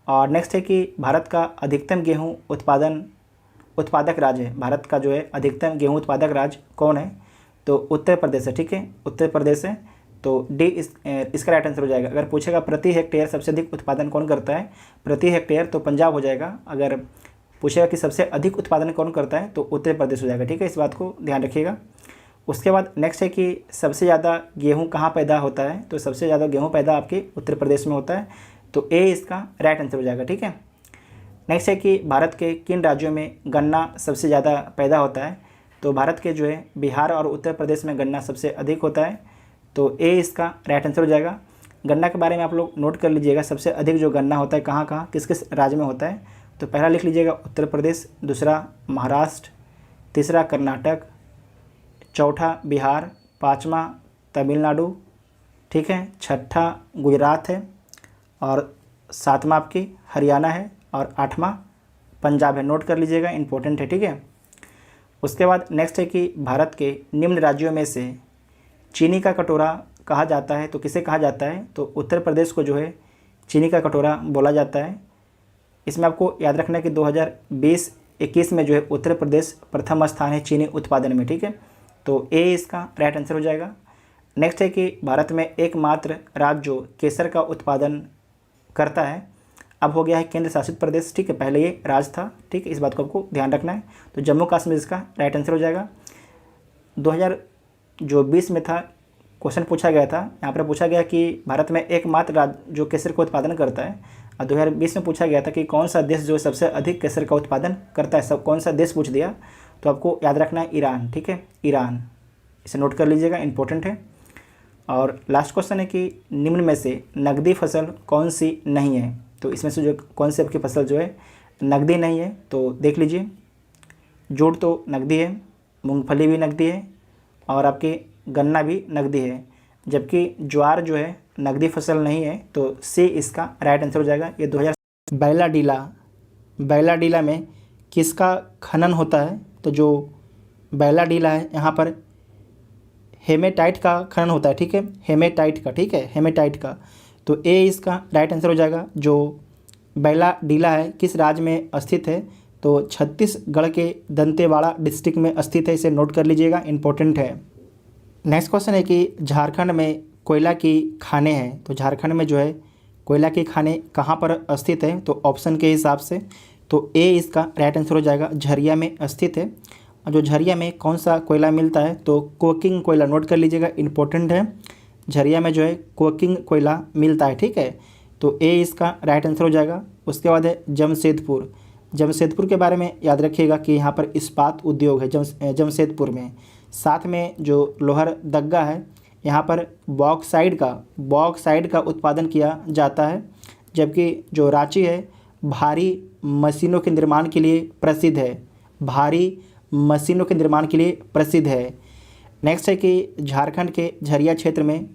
और नेक्स्ट है कि भारत का अधिकतम गेहूँ उत्पादक राज्य है। भारत का जो है अधिकतम गेहूँ उत्पादक राज्य कौन है? तो उत्तर प्रदेश है। ठीक है, उत्तर प्रदेश है, तो डी इसका राइट आंसर हो जाएगा। अगर पूछेगा प्रति हेक्टेयर सबसे अधिक उत्पादन कौन करता है प्रति हेक्टेयर, तो पंजाब हो जाएगा। अगर पूछेगा कि सबसे अधिक उत्पादन कौन करता है, तो उत्तर प्रदेश हो जाएगा। ठीक है, इस बात को ध्यान रखिएगा। उसके बाद नेक्स्ट है कि सबसे ज़्यादा गेहूँ कहाँ पैदा होता है? तो सबसे ज़्यादा गेहूँ पैदा आपके उत्तर प्रदेश में होता है, तो ए इसका राइट आंसर हो जाएगा। ठीक है, नेक्स्ट है कि भारत के किन राज्यों में गन्ना सबसे ज़्यादा पैदा होता है? तो भारत के जो है बिहार और उत्तर प्रदेश में गन्ना सबसे अधिक होता है, तो ए इसका राइट आंसर हो जाएगा। गन्ना के बारे में आप लोग नोट कर लीजिएगा, सबसे अधिक जो गन्ना होता है कहाँ कहाँ किस किस राज्य में होता है? तो पहला लिख लीजिएगा उत्तर प्रदेश, दूसरा महाराष्ट्र, तीसरा कर्नाटक, चौथा बिहार, पाँचवा तमिलनाडु, ठीक है, छठा गुजरात है, और सातवां आपकी हरियाणा है, और आठवां पंजाब है। नोट कर लीजिएगा, इंपॉर्टेंट है। ठीक है, उसके बाद नेक्स्ट है कि भारत के निम्न राज्यों में से चीनी का कटोरा कहा जाता है, तो किसे कहा जाता है? तो उत्तर प्रदेश को जो है चीनी का कटोरा बोला जाता है। इसमें आपको याद रखना है कि 2020-21 में जो है उत्तर प्रदेश प्रथम स्थान है चीनी उत्पादन में। ठीक है, तो ए इसका राइट आंसर हो जाएगा। नेक्स्ट है कि भारत में एकमात्र राज्य जो केसर का उत्पादन करता है अब हो गया है केंद्र शासित प्रदेश। ठीक है, पहले ये राज्य था। ठीक है, इस बात को आपको ध्यान रखना है। तो जम्मू कश्मीर इसका राइट आंसर हो जाएगा। 2020 में था, क्वेश्चन पूछा गया था, यहाँ पर पूछा गया कि भारत में एकमात्र राज्य जो केसर का उत्पादन करता है, और 2020 में पूछा गया था कि कौन सा देश जो सबसे अधिक केसर का उत्पादन करता है, सब कौन सा देश पूछ दिया, तो आपको याद रखना है ईरान। ठीक है, ईरान, इसे नोट कर लीजिएगा, इंपॉर्टेंट है। और लास्ट क्वेश्चन है कि निम्न में से नकदी फसल कौन सी नहीं है। तो इसमें से जो कौन सी आपकी फसल जो है नकदी नहीं है, तो देख लीजिए। जूट तो नकदी है, मूंगफली भी नकदी है और आपकी गन्ना भी नकदी है, जबकि ज्वार जो है नकदी फसल नहीं है। तो सी इसका राइट आंसर हो जाएगा। ये 2000 बैलाडीला में किसका खनन होता है। तो जो बैलाडीला है यहाँ पर हेमेटाइट का खनन होता है, ठीक है, हेमेटाइट का, ठीक है, हेमेटाइट का। तो ए इसका राइट आंसर हो जाएगा। जो बैलाडीला है किस राज्य में स्थित है। तो छत्तीसगढ़ के दंतेवाड़ा डिस्ट्रिक्ट में स्थित है, इसे नोट कर लीजिएगा, इंपॉर्टेंट है। नेक्स्ट क्वेश्चन है कि झारखंड में कोयला की खानें हैं। तो झारखंड में जो है कोयला की खानें कहाँ पर स्थित है। तो ऑप्शन के हिसाब से तो ए इसका राइट आंसर हो जाएगा, झरिया में स्थित है। और जो झरिया में कौन सा कोयला मिलता है। तो कोकिंग कोयला, नोट कर लीजिएगा, इंपॉर्टेंट है। झरिया में जो है कोकिंग कोयला मिलता है, ठीक है। तो ए इसका राइट आंसर हो जाएगा। उसके बाद है जमशेदपुर। जमशेदपुर के बारे में याद रखिएगा कि यहाँ पर इस्पात उद्योग है जमशेदपुर में। साथ में जो लोहरदग्गा है यहाँ पर बॉक्साइड का उत्पादन किया जाता है, जबकि जो रांची है भारी मशीनों के निर्माण के लिए प्रसिद्ध है, भारी मशीनों के निर्माण के लिए प्रसिद्ध है। नेक्स्ट है कि झारखंड के झरिया क्षेत्र में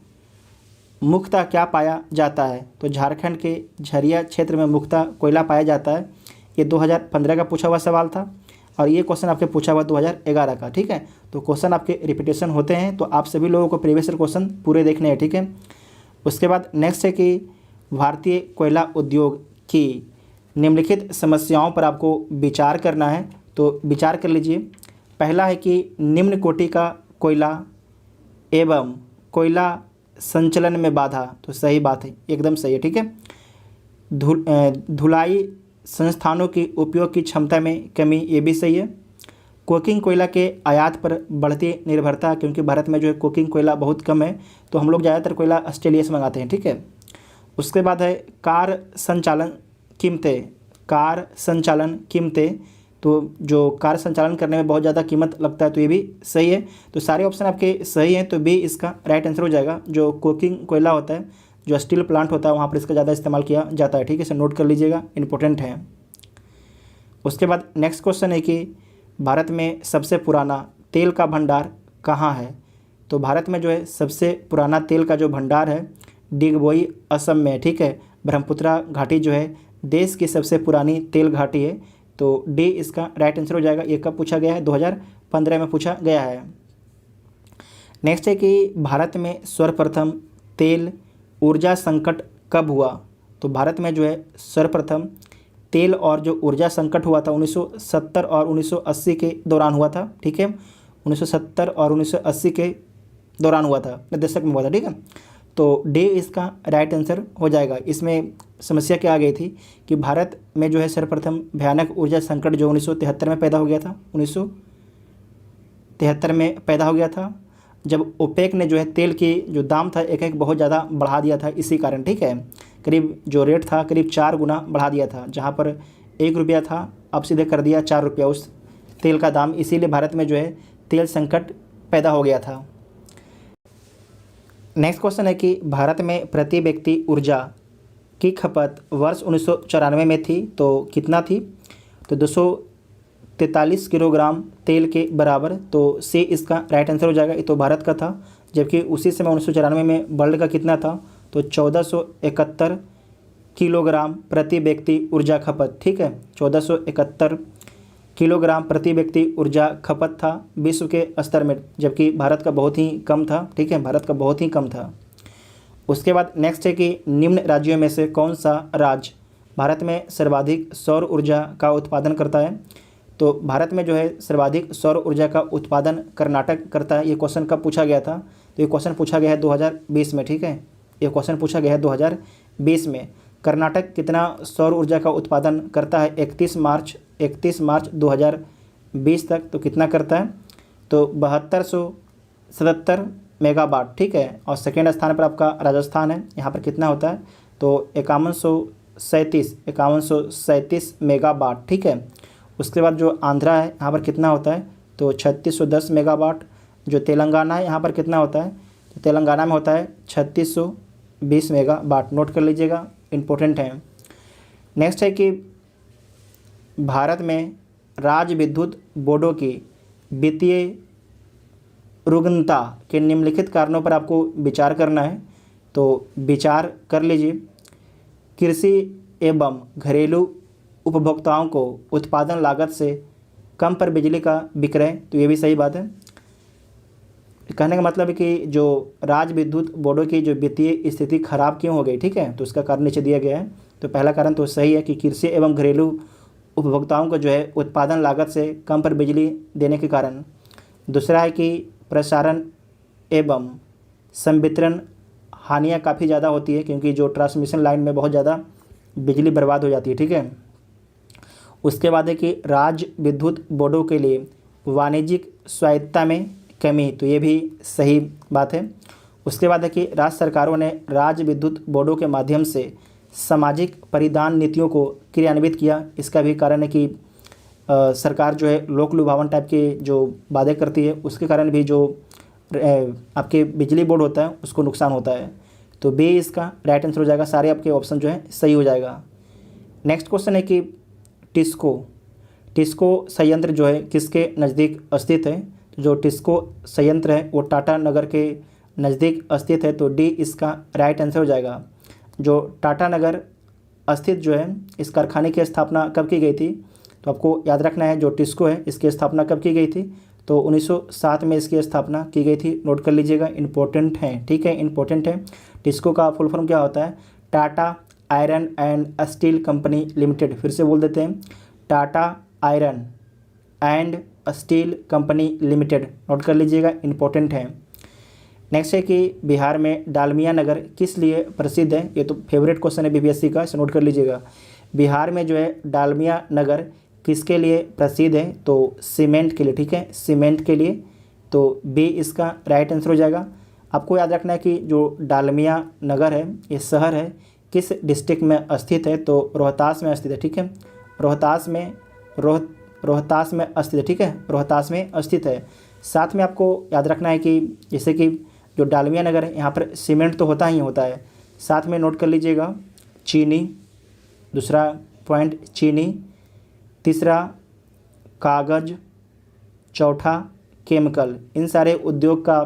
मुख्यतः क्या पाया जाता है। तो झारखंड के झरिया क्षेत्र में मुख्यतः कोयला पाया जाता है। ये 2015 का पूछा हुआ सवाल था और ये क्वेश्चन आपके पूछा हुआ 2011 का, ठीक है। तो क्वेश्चन आपके रिपीटेशन होते हैं, तो आप सभी लोगों को प्रीवियस ईयर क्वेश्चन पूरे देखने हैं, ठीक है। उसके बाद नेक्स्ट है कि भारतीय कोयला उद्योग की निम्नलिखित समस्याओं पर आपको विचार करना है। तो विचार कर लीजिए। पहला है कि निम्न कोटि का कोयला एवं कोयला संचलन में बाधा। तो सही बात है, एकदम सही है, ठीक है। धुलाई संस्थानों की उपयोग की क्षमता में कमी, ये भी सही है। कोकिंग कोयला के आयात पर बढ़ती निर्भरता, क्योंकि भारत में जो है कोकिंग कोयला बहुत कम है, तो हम लोग ज़्यादातर कोयला ऑस्ट्रेलिया से मंगाते हैं, ठीक है। उसके बाद है कार संचालन कीमतें। तो जो कार संचालन करने में बहुत ज़्यादा कीमत लगता है, तो ये भी सही है। तो सारे ऑप्शन आपके सही हैं, तो बी इसका राइट आंसर हो जाएगा। जो कोकिंग कोयला होता है, जो स्टील प्लांट होता है, वहाँ पर इसका ज़्यादा इस्तेमाल किया जाता है, ठीक है, इसे नोट कर लीजिएगा, इंपॉर्टेंट है। उसके बाद नेक्स्ट क्वेश्चन है कि भारत में सबसे पुराना तेल का भंडार कहाँ है। तो भारत में जो है सबसे पुराना तेल का जो भंडार है डिगबोई असम में, ठीक है। ब्रह्मपुत्रा घाटी जो है देश की सबसे पुरानी तेल घाटी है। तो डी इसका राइट आंसर हो जाएगा। ये कब पूछा गया है, 2015 में पूछा गया है। नेक्स्ट है कि भारत में सर्वप्रथम तेल ऊर्जा संकट कब हुआ। तो भारत में जो है सर्वप्रथम तेल और जो ऊर्जा संकट हुआ था 1970 और 1980 के दौरान हुआ था, ठीक है। 1970 और 1980 के दौरान हुआ था, अपने दशक में हुआ था, ठीक है। तो डी इसका राइट आंसर हो जाएगा। इसमें समस्या क्या आ गई थी कि भारत में जो है सर्वप्रथम भयानक ऊर्जा संकट जो 1973 में पैदा हो गया था, 1973 में पैदा हो गया था, जब ओपेक ने जो है तेल की जो दाम था एक बहुत ज़्यादा बढ़ा दिया था, इसी कारण, ठीक है। करीब जो रेट था करीब 4 गुना बढ़ा दिया था, जहाँ पर 1 रुपया था अब सीधे कर दिया 4 रुपया उस तेल का दाम, इसीलिए भारत में जो है तेल संकट पैदा हो गया था। नेक्स्ट क्वेश्चन है कि भारत में प्रति व्यक्ति ऊर्जा की खपत वर्ष 1994 में थी, तो कितना थी। तो 243 किलोग्राम तेल के बराबर। तो सी इसका राइट आंसर हो जाएगा। ये तो भारत का था, जबकि उसी समय 1994 में वर्ल्ड का कितना था। तो 1471 किलोग्राम प्रति व्यक्ति ऊर्जा खपत, ठीक है। 1471 किलोग्राम प्रति व्यक्ति ऊर्जा खपत था विश्व के स्तर में, जबकि भारत का बहुत ही कम था, ठीक है, भारत का बहुत ही कम था। उसके बाद नेक्स्ट है कि निम्न राज्यों में से कौन सा राज्य भारत में सर्वाधिक सौर ऊर्जा का उत्पादन करता है। तो भारत में जो है सर्वाधिक सौर ऊर्जा का उत्पादन कर्नाटक करता है। ये क्वेश्चन कब पूछा गया था। तो ये क्वेश्चन पूछा गया है 2020 में, ठीक है। ये क्वेश्चन पूछा गया है 2020 में। कर्नाटक कितना सौर ऊर्जा का उत्पादन करता है 31 मार्च 2020 तक। तो कितना करता है, तो 7277 मेगावाट, ठीक है। और सेकेंड स्थान पर आपका राजस्थान है, यहाँ पर कितना होता है, तो 5137 मेगावाट, ठीक है। उसके बाद जो आंध्रा है यहाँ पर कितना होता है, तो 3610 मेगावाट। जो तेलंगाना है यहाँ पर कितना होता है, तो तेलंगाना में होता है 3620 मेगावाट, नोट कर लीजिएगा, इम्पोर्टेंट है। नेक्स्ट है कि भारत में राज्य विद्युत बोर्डों की वित्तीय रुग्णता के निम्नलिखित कारणों पर आपको विचार करना है, तो विचार कर लीजिए। कृषि एवं घरेलू उपभोक्ताओं को उत्पादन लागत से कम पर बिजली का विक्रय, तो ये भी सही बात है। कहने का मतलब है कि जो राज्य विद्युत बोर्डों की जो वित्तीय स्थिति खराब क्यों हो गई, ठीक है, तो उसका कारण नीचे दिया गया है। तो पहला कारण तो सही है कि कृषि एवं घरेलू उपभोक्ताओं को जो है उत्पादन लागत से कम पर बिजली देने के कारण। दूसरा है कि प्रसारण एवं संवितरण हानियाँ काफ़ी ज़्यादा होती है, क्योंकि जो ट्रांसमिशन लाइन में बहुत ज़्यादा बिजली बर्बाद हो जाती है, ठीक है। उसके बाद है कि राज्य विद्युत बोर्डों के लिए वाणिज्यिक स्वायत्तता में कमी, तो ये भी सही बात है। उसके बाद है कि राज्य सरकारों ने राज्य विद्युत बोर्डों के माध्यम से सामाजिक परिधान नीतियों को क्रियान्वित किया, इसका भी कारण है कि सरकार जो है लोक लुभावन टाइप के जो वादे करती है, उसके कारण भी जो आपके बिजली बोर्ड होता है उसको नुकसान होता है। तो बी इसका राइट आंसर हो जाएगा, सारे आपके ऑप्शन जो है सही हो जाएगा। नेक्स्ट क्वेश्चन है कि टिस्को संयंत्र जो है किसके नज़दीक स्थित है, तो जो टिस्को संयंत्र है वो टाटा नगर के नज़दीक स्थित है, तो डी इसका राइट आंसर हो जाएगा। जो टाटा नगर स्थित जो है इस कारखाने की स्थापना कब की गई थी, तो आपको याद रखना है जो टिस्को है इसकी स्थापना कब की गई थी, तो 1907 में इसकी स्थापना की गई थी, नोट कर लीजिएगा, इंपॉर्टेंट है, ठीक है, इंपॉर्टेंट है। टिस्को का फुल फॉर्म क्या होता है, Tata iron and steel company limited, फिर से बोल देते हैं, Tata iron and steel company limited, note कर लीजिएगा, इंपॉर्टेंट है। नेक्स्ट है कि बिहार में डालमिया नगर किस लिए प्रसिद्ध है, ये तो फेवरेट क्वेश्चन है बीपीएससी का, इसे नोट कर लीजिएगा। बिहार में जो है डालमिया नगर किसके लिए प्रसिद्ध है, तो सीमेंट के लिए, ठीक है, सीमेंट के लिए, तो बी इसका राइट आंसर हो जाएगा। आपको याद रखना है कि जो डालमिया नगर है ये शहर है किस डिस्ट्रिक्ट में स्थित है, तो रोहतास में स्थित है, ठीक है, रोहतास में स्थित है, ठीक है, रोहतास में स्थित है। साथ में आपको याद रखना है कि जैसे कि जो डालमिया नगर है यहाँ पर सीमेंट तो होता ही होता है, साथ में नोट कर लीजिएगा चीनी, दूसरा पॉइंट चीनी, तीसरा कागज़, चौथा केमिकल, इन सारे उद्योग का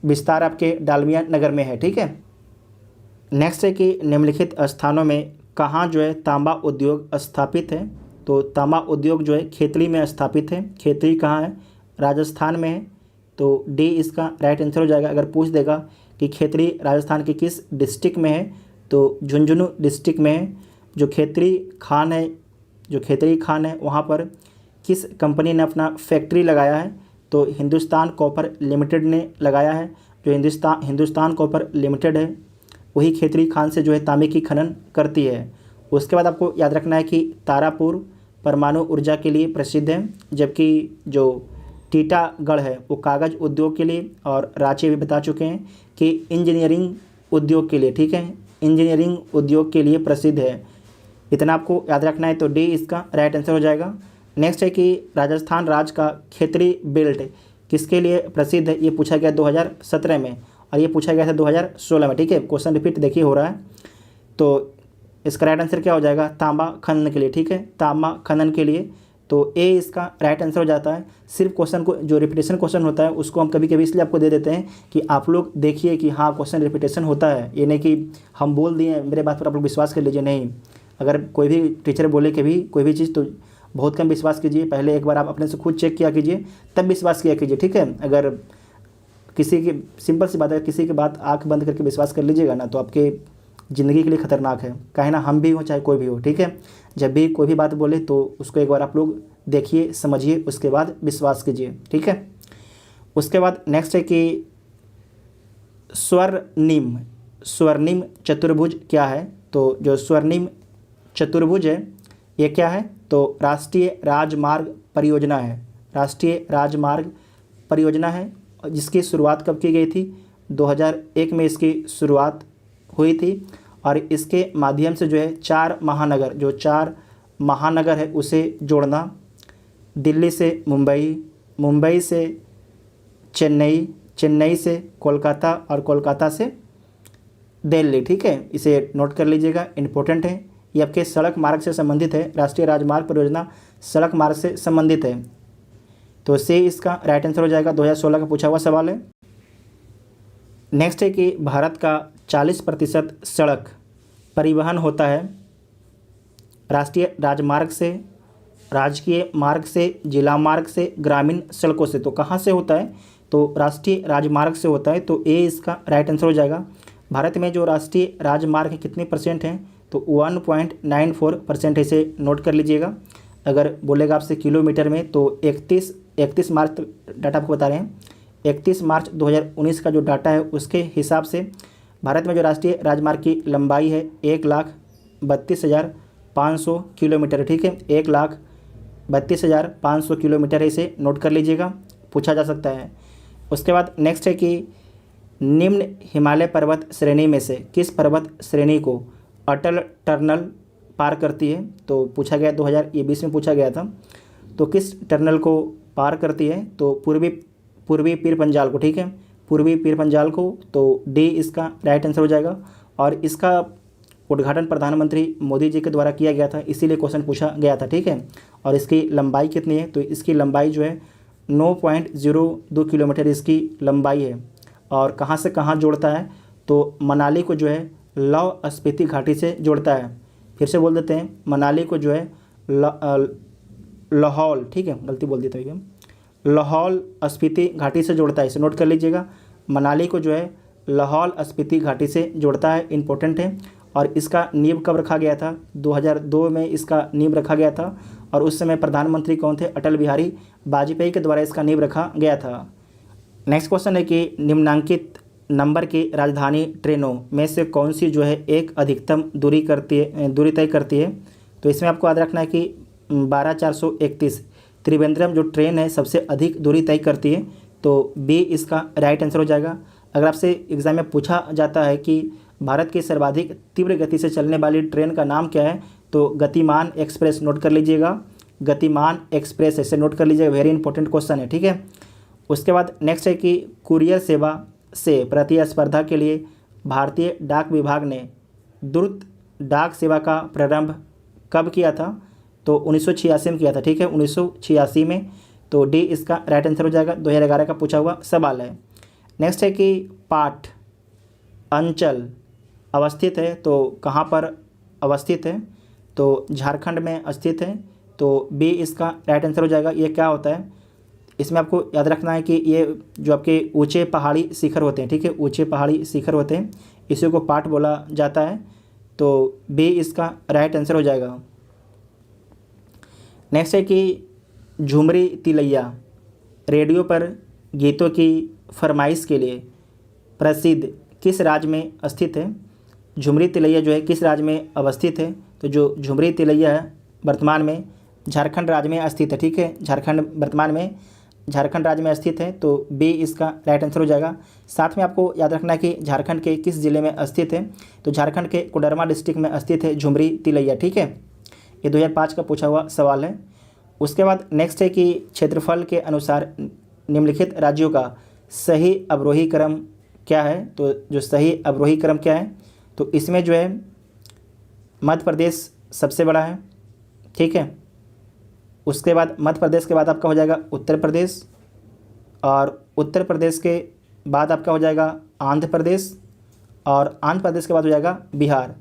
विस्तार आपके डालमिया नगर में है, ठीक है। नेक्स्ट है कि निम्नलिखित स्थानों में कहाँ जो है तांबा उद्योग स्थापित है, तो तांबा उद्योग जो है खेतड़ी में स्थापित है। खेतड़ी कहाँ है, राजस्थान में है, तो डी इसका राइट आंसर हो जाएगा। अगर पूछ देगा कि खेतड़ी राजस्थान के किस डिस्ट्रिक्ट में है, तो झुंझुनू डिस्ट्रिक्ट में है। जो खेतड़ी खान है वहाँ पर किस कंपनी ने अपना फैक्ट्री लगाया है, तो हिंदुस्तान कॉपर लिमिटेड ने लगाया है। जो हिंदुस्तान कॉपर लिमिटेड है वही खेतड़ी खान से जो है तांबे की खनन करती है। उसके बाद आपको याद रखना है कि तारापुर परमाणु ऊर्जा के लिए प्रसिद्ध है, जबकि जो टीटागढ़ है वो कागज़ उद्योग के लिए, और रांची भी बता चुके हैं कि इंजीनियरिंग उद्योग के लिए, ठीक है, इंजीनियरिंग उद्योग के लिए प्रसिद्ध है। इतना आपको याद रखना है, तो डी इसका राइट आंसर हो जाएगा। नेक्स्ट है कि राजस्थान राज्य का खेतड़ी बेल्ट किसके लिए प्रसिद्ध है, ये पूछा गया 2017 में और ये पूछा गया था 2016 में, ठीक है, क्वेश्चन रिपीट देखिए हो रहा है। तो इसका राइट आंसर क्या हो जाएगा, तांबा खनन के लिए, ठीक है, तांबा खनन के लिए, तो ए इसका राइट आंसर हो जाता है। सिर्फ क्वेश्चन को जो रिपीटेशन क्वेश्चन होता है उसको हम कभी कभी इसलिए आपको दे देते हैं कि आप लोग देखिए कि हाँ क्वेश्चन रिपीटेशन होता है, ये नहीं कि हम बोल दिए मेरे बात पर आप लोग विश्वास कर लीजिए, नहीं। अगर कोई भी टीचर बोले कि भी कोई भी चीज़ तो बहुत कम विश्वास कीजिए, पहले एक बार आप अपने से खुद चेक किया कीजिए तब विश्वास किया कीजिए, ठीक है। अगर किसी की सिंपल सी बात है, किसी की बात आंख बंद करके विश्वास कर लीजिएगा ना तो आपके ज़िंदगी के लिए ख़तरनाक है, काहे ना हम भी हो चाहे कोई भी हो, ठीक है। जब भी कोई भी बात बोले तो उसको एक बार आप लोग देखिए समझिए उसके बाद विश्वास कीजिए, ठीक है। उसके बाद नेक्स्ट है कि स्वर्णिम चतुर्भुज क्या है, तो जो स्वर्णिम चतुर्भुज है ये क्या है, तो राष्ट्रीय राजमार्ग परियोजना है, राष्ट्रीय राजमार्ग परियोजना है, जिसकी शुरुआत कब की गई थी, 2001 में इसकी शुरुआत हुई थी और इसके माध्यम से जो है 4 महानगर है उसे जोड़ना, दिल्ली से मुंबई, मुंबई से चेन्नई, चेन्नई से कोलकाता और कोलकाता से दिल्ली, ठीक है, इसे नोट कर लीजिएगा, इम्पोर्टेंट है। ये आपके सड़क मार्ग से संबंधित है, राष्ट्रीय राजमार्ग परियोजना सड़क मार्ग से संबंधित है। तो से इसका राइट आंसर हो जाएगा, 2016 का पूछा हुआ सवाल है। नेक्स्ट है कि भारत का 40% सड़क परिवहन होता है राष्ट्रीय राजमार्ग से, राजकीय मार्ग से, जिला मार्ग से, ग्रामीण सड़कों से। तो कहाँ से होता है? तो राष्ट्रीय राजमार्ग से होता है। तो ए इसका राइट आंसर हो जाएगा। भारत में जो राष्ट्रीय राजमार्ग कितने परसेंट हैं? तो 1.94% है, इसे नोट कर लीजिएगा। अगर बोलेगा आपसे किलोमीटर में तो 31 मार्च डाटा आपको बता रहे हैं, 31 मार्च 2019 का जो डाटा है उसके हिसाब से भारत में जो राष्ट्रीय राजमार्ग की लंबाई है 1,32,500 किलोमीटर, ठीक है, 1,32,500 किलोमीटर है, इसे नोट कर लीजिएगा, पूछा जा सकता है। उसके बाद नेक्स्ट है कि निम्न हिमालय पर्वत श्रेणी में से किस पर्वत श्रेणी को अटल टनल पार करती है? तो पूछा गया 2020 में पूछा गया था। तो किस टनल को पार करती है? तो पूर्वी पीर पंजाल को, ठीक है, पूर्वी पीर पंजाल को। तो डी इसका राइट आंसर हो जाएगा। और इसका उद्घाटन प्रधानमंत्री मोदी जी के द्वारा किया गया था, इसीलिए क्वेश्चन पूछा गया था, ठीक है। और इसकी लंबाई कितनी है? तो इसकी लंबाई जो है 9.02 किलोमीटर इसकी लंबाई है। और कहाँ से कहाँ जोड़ता है? तो मनाली को जो है लाहौल स्पीति घाटी से जोड़ता है। फिर से बोल देते हैं, मनाली को जो है लाहौल, ठीक है, गलती बोल देता हूँ, लाहौल स्पीति घाटी से जोड़ता है, इसे नोट कर लीजिएगा। मनाली को जो है लाहौल स्पीति घाटी से जोड़ता है, इम्पोर्टेंट है। और इसका नींव कब रखा गया था? 2002 में इसका नींव रखा गया था। और उस समय प्रधानमंत्री कौन थे? अटल बिहारी वाजपेयी के द्वारा इसका नींव रखा गया था। नेक्स्ट क्वेश्चन है कि निम्नांकित नंबर की राजधानी ट्रेनों में से कौन सी जो है एक अधिकतम दूरी तय करती है? तो इसमें आपको याद रखना है कि 12431 त्रिवेंद्रम जो ट्रेन है सबसे अधिक दूरी तय करती है। तो बी इसका राइट आंसर हो जाएगा। अगर आपसे एग्जाम में पूछा जाता है कि भारत की सर्वाधिक तीव्र गति से चलने वाली ट्रेन का नाम क्या है? तो गतिमान एक्सप्रेस, नोट कर लीजिएगा, गतिमान एक्सप्रेस, ऐसे नोट कर लीजिएगा, वेरी इंपॉर्टेंट क्वेश्चन है, ठीक है। उसके बाद नेक्स्ट है कि कुरियर सेवा से प्रतिस्पर्धा के लिए भारतीय डाक विभाग ने द्रुत डाक सेवा का प्रारंभ कब किया था? तो 1986 में किया था, ठीक है, 1986 में। तो डी इसका राइट आंसर हो जाएगा, 2011 का पूछा हुआ सवाल है। नेक्स्ट है कि पाठ अंचल अवस्थित है, तो कहाँ पर अवस्थित है? तो झारखंड में स्थित है। तो बी इसका राइट आंसर हो जाएगा। ये क्या होता है? इसमें आपको याद रखना है कि ये जो आपके ऊंचे पहाड़ी शिखर होते हैं, ठीक है, ऊंचे पहाड़ी शिखर होते हैं, इसी को पाठ बोला जाता है। तो बी इसका राइट आंसर हो जाएगा। नेक्स्ट है कि झुमरी तिलैया रेडियो पर गीतों की फरमाइश के लिए प्रसिद्ध किस राज्य में स्थित है? झुमरी तिलैया जो है किस राज्य में अवस्थित है? तो जो झुमरी तिलैया है वर्तमान में झारखंड राज्य में स्थित है, ठीक है, झारखंड वर्तमान में झारखंड राज्य में स्थित है। तो बी इसका राइट आंसर हो जाएगा। साथ में आपको याद रखना है कि झारखंड के किस जिले में स्थित है? तो झारखंड के कोडरमा डिस्ट्रिक्ट में स्थित है झुमरी तिलैया, ठीक है। ये 2005 का पूछा हुआ सवाल है। उसके बाद नेक्स्ट है कि क्षेत्रफल के अनुसार निम्नलिखित राज्यों का सही अवरोही क्रम क्या है? तो जो सही अवरोही क्रम क्या है? तो इसमें जो है मध्य प्रदेश सबसे बड़ा है, ठीक है। उसके बाद मध्य प्रदेश के बाद आपका हो जाएगा उत्तर प्रदेश, और उत्तर प्रदेश के बाद आपका हो जाएगा आंध्र प्रदेश, और आंध्र प्रदेश के बाद हो जाएगा बिहार।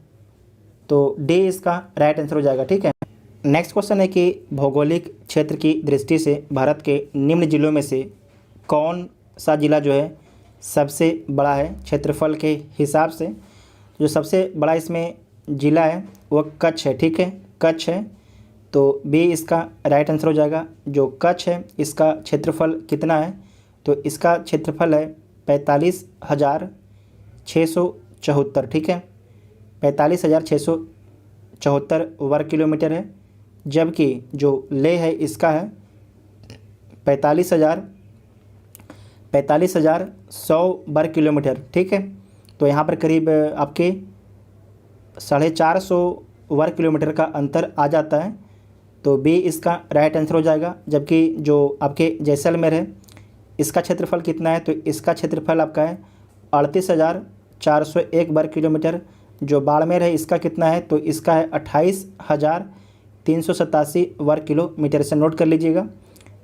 तो डी इसका राइट आंसर हो जाएगा, ठीक है। नेक्स्ट क्वेश्चन है कि भौगोलिक क्षेत्र की दृष्टि से भारत के निम्न जिलों में से कौन सा जिला जो है सबसे बड़ा है क्षेत्रफल के हिसाब से? जो सबसे बड़ा इसमें जिला है वह कच्छ है, ठीक है, कच्छ है। तो बी इसका राइट आंसर हो जाएगा। जो कच्छ है इसका क्षेत्रफल कितना है? तो इसका क्षेत्रफल है 45,674, ठीक है, 45,674 वर्ग किलोमीटर है। जबकि जो लेह है इसका है 45,100 वर्ग किलोमीटर, ठीक है। तो यहाँ पर करीब आपके 450 वर्ग किलोमीटर का अंतर आ जाता है। तो बी इसका राइट आंसर हो जाएगा। जबकि जो आपके जैसलमेर है इसका क्षेत्रफल कितना है, तो इसका क्षेत्रफल आपका है 38,401 वर्ग किलोमीटर। जो बाड़मेर है इसका कितना है, तो इसका है 28,387 वर्ग किलोमीटर। से नोट कर लीजिएगा।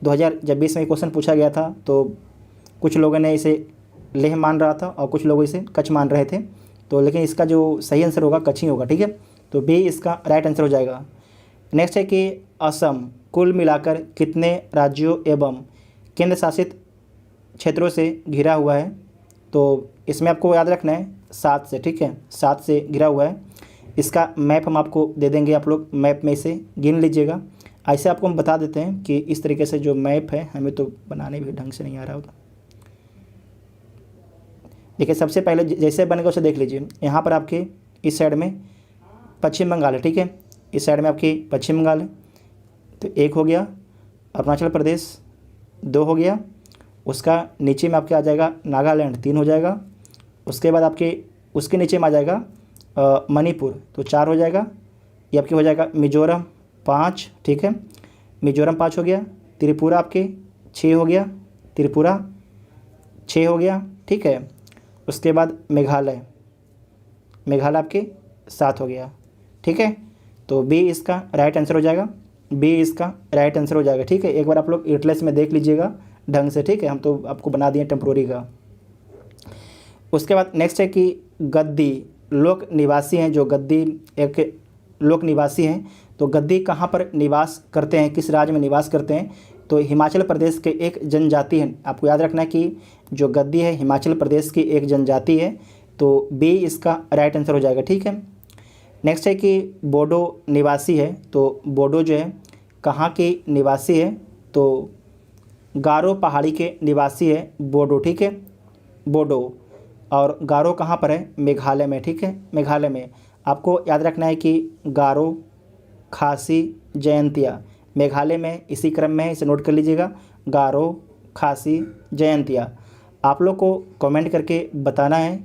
2020 में क्वेश्चन पूछा गया था, तो कुछ लोगों ने इसे लेह मान रहा था और कुछ लोग इसे कच्छ मान रहे थे, तो लेकिन इसका जो सही आंसर होगा कच्छ ही होगा। ठीक है, तो बी इसका राइट आंसर हो जाएगा। नेक्स्ट है कि असम कुल मिलाकर कितने राज्यों एवं केंद्र शासित क्षेत्रों से घिरा हुआ है, तो इसमें आपको याद रखना है 7 से। ठीक है, 7 से घिरा हुआ है। इसका मैप हम आपको दे देंगे, आप लोग मैप में इसे गिन लीजिएगा। ऐसे आपको हम बता देते हैं कि इस तरीके से जो मैप है, हमें तो बनाने भी ढंग से नहीं आ रहा होता। देखिए, सबसे पहले जैसे बनेगा उसे देख लीजिए। यहाँ पर आपके इस साइड में पश्चिम बंगाल है। ठीक है, इस साइड में आपकी पश्चिम बंगाल है, तो 1 हो गया। अरुणाचल प्रदेश 2 हो गया। उसका नीचे में आपके आ जाएगा नागालैंड, 3 हो जाएगा। उसके बाद आपके उसके नीचे में आ जाएगा मणिपुर, तो 4 हो जाएगा। ये आपके हो जाएगा मिजोरम 5। ठीक है, मिजोरम 5 हो गया। त्रिपुरा आपके 6 हो गया, त्रिपुरा 6 हो गया। ठीक है, उसके बाद मेघालय आपके 7 हो गया। ठीक है, तो बी इसका राइट आंसर हो जाएगा। बी इसका राइट आंसर हो जाएगा। ठीक है, एक बार आप लोग एटलस में देख लीजिएगा ढंग से। ठीक है, हम तो आपको बना दिए टेम्प्रोरी का। उसके बाद नेक्स्ट है कि गद्दी लोक निवासी हैं। जो गद्दी एक लोक निवासी हैं, तो गद्दी कहाँ पर निवास करते हैं, किस राज्य में निवास करते हैं, तो हिमाचल प्रदेश के एक जनजाति है। आपको याद रखना है कि जो गद्दी है हिमाचल प्रदेश की एक जनजाति है, तो बी इसका राइट आंसर हो जाएगा। ठीक है, नेक्स्ट है कि बोडो निवासी है। तो बोडो जो है कहाँ के निवासी है, तो गारो पहाड़ी के निवासी है बोडो। ठीक है, बोडो। और गारो कहाँ पर है, मेघालय में। ठीक है, मेघालय में। आपको याद रखना है कि गारो, खासी, जयंतिया मेघालय में इसी क्रम में है, इसे नोट कर लीजिएगा। गारो, खासी, जयंतिया। आप लोग को कमेंट करके बताना है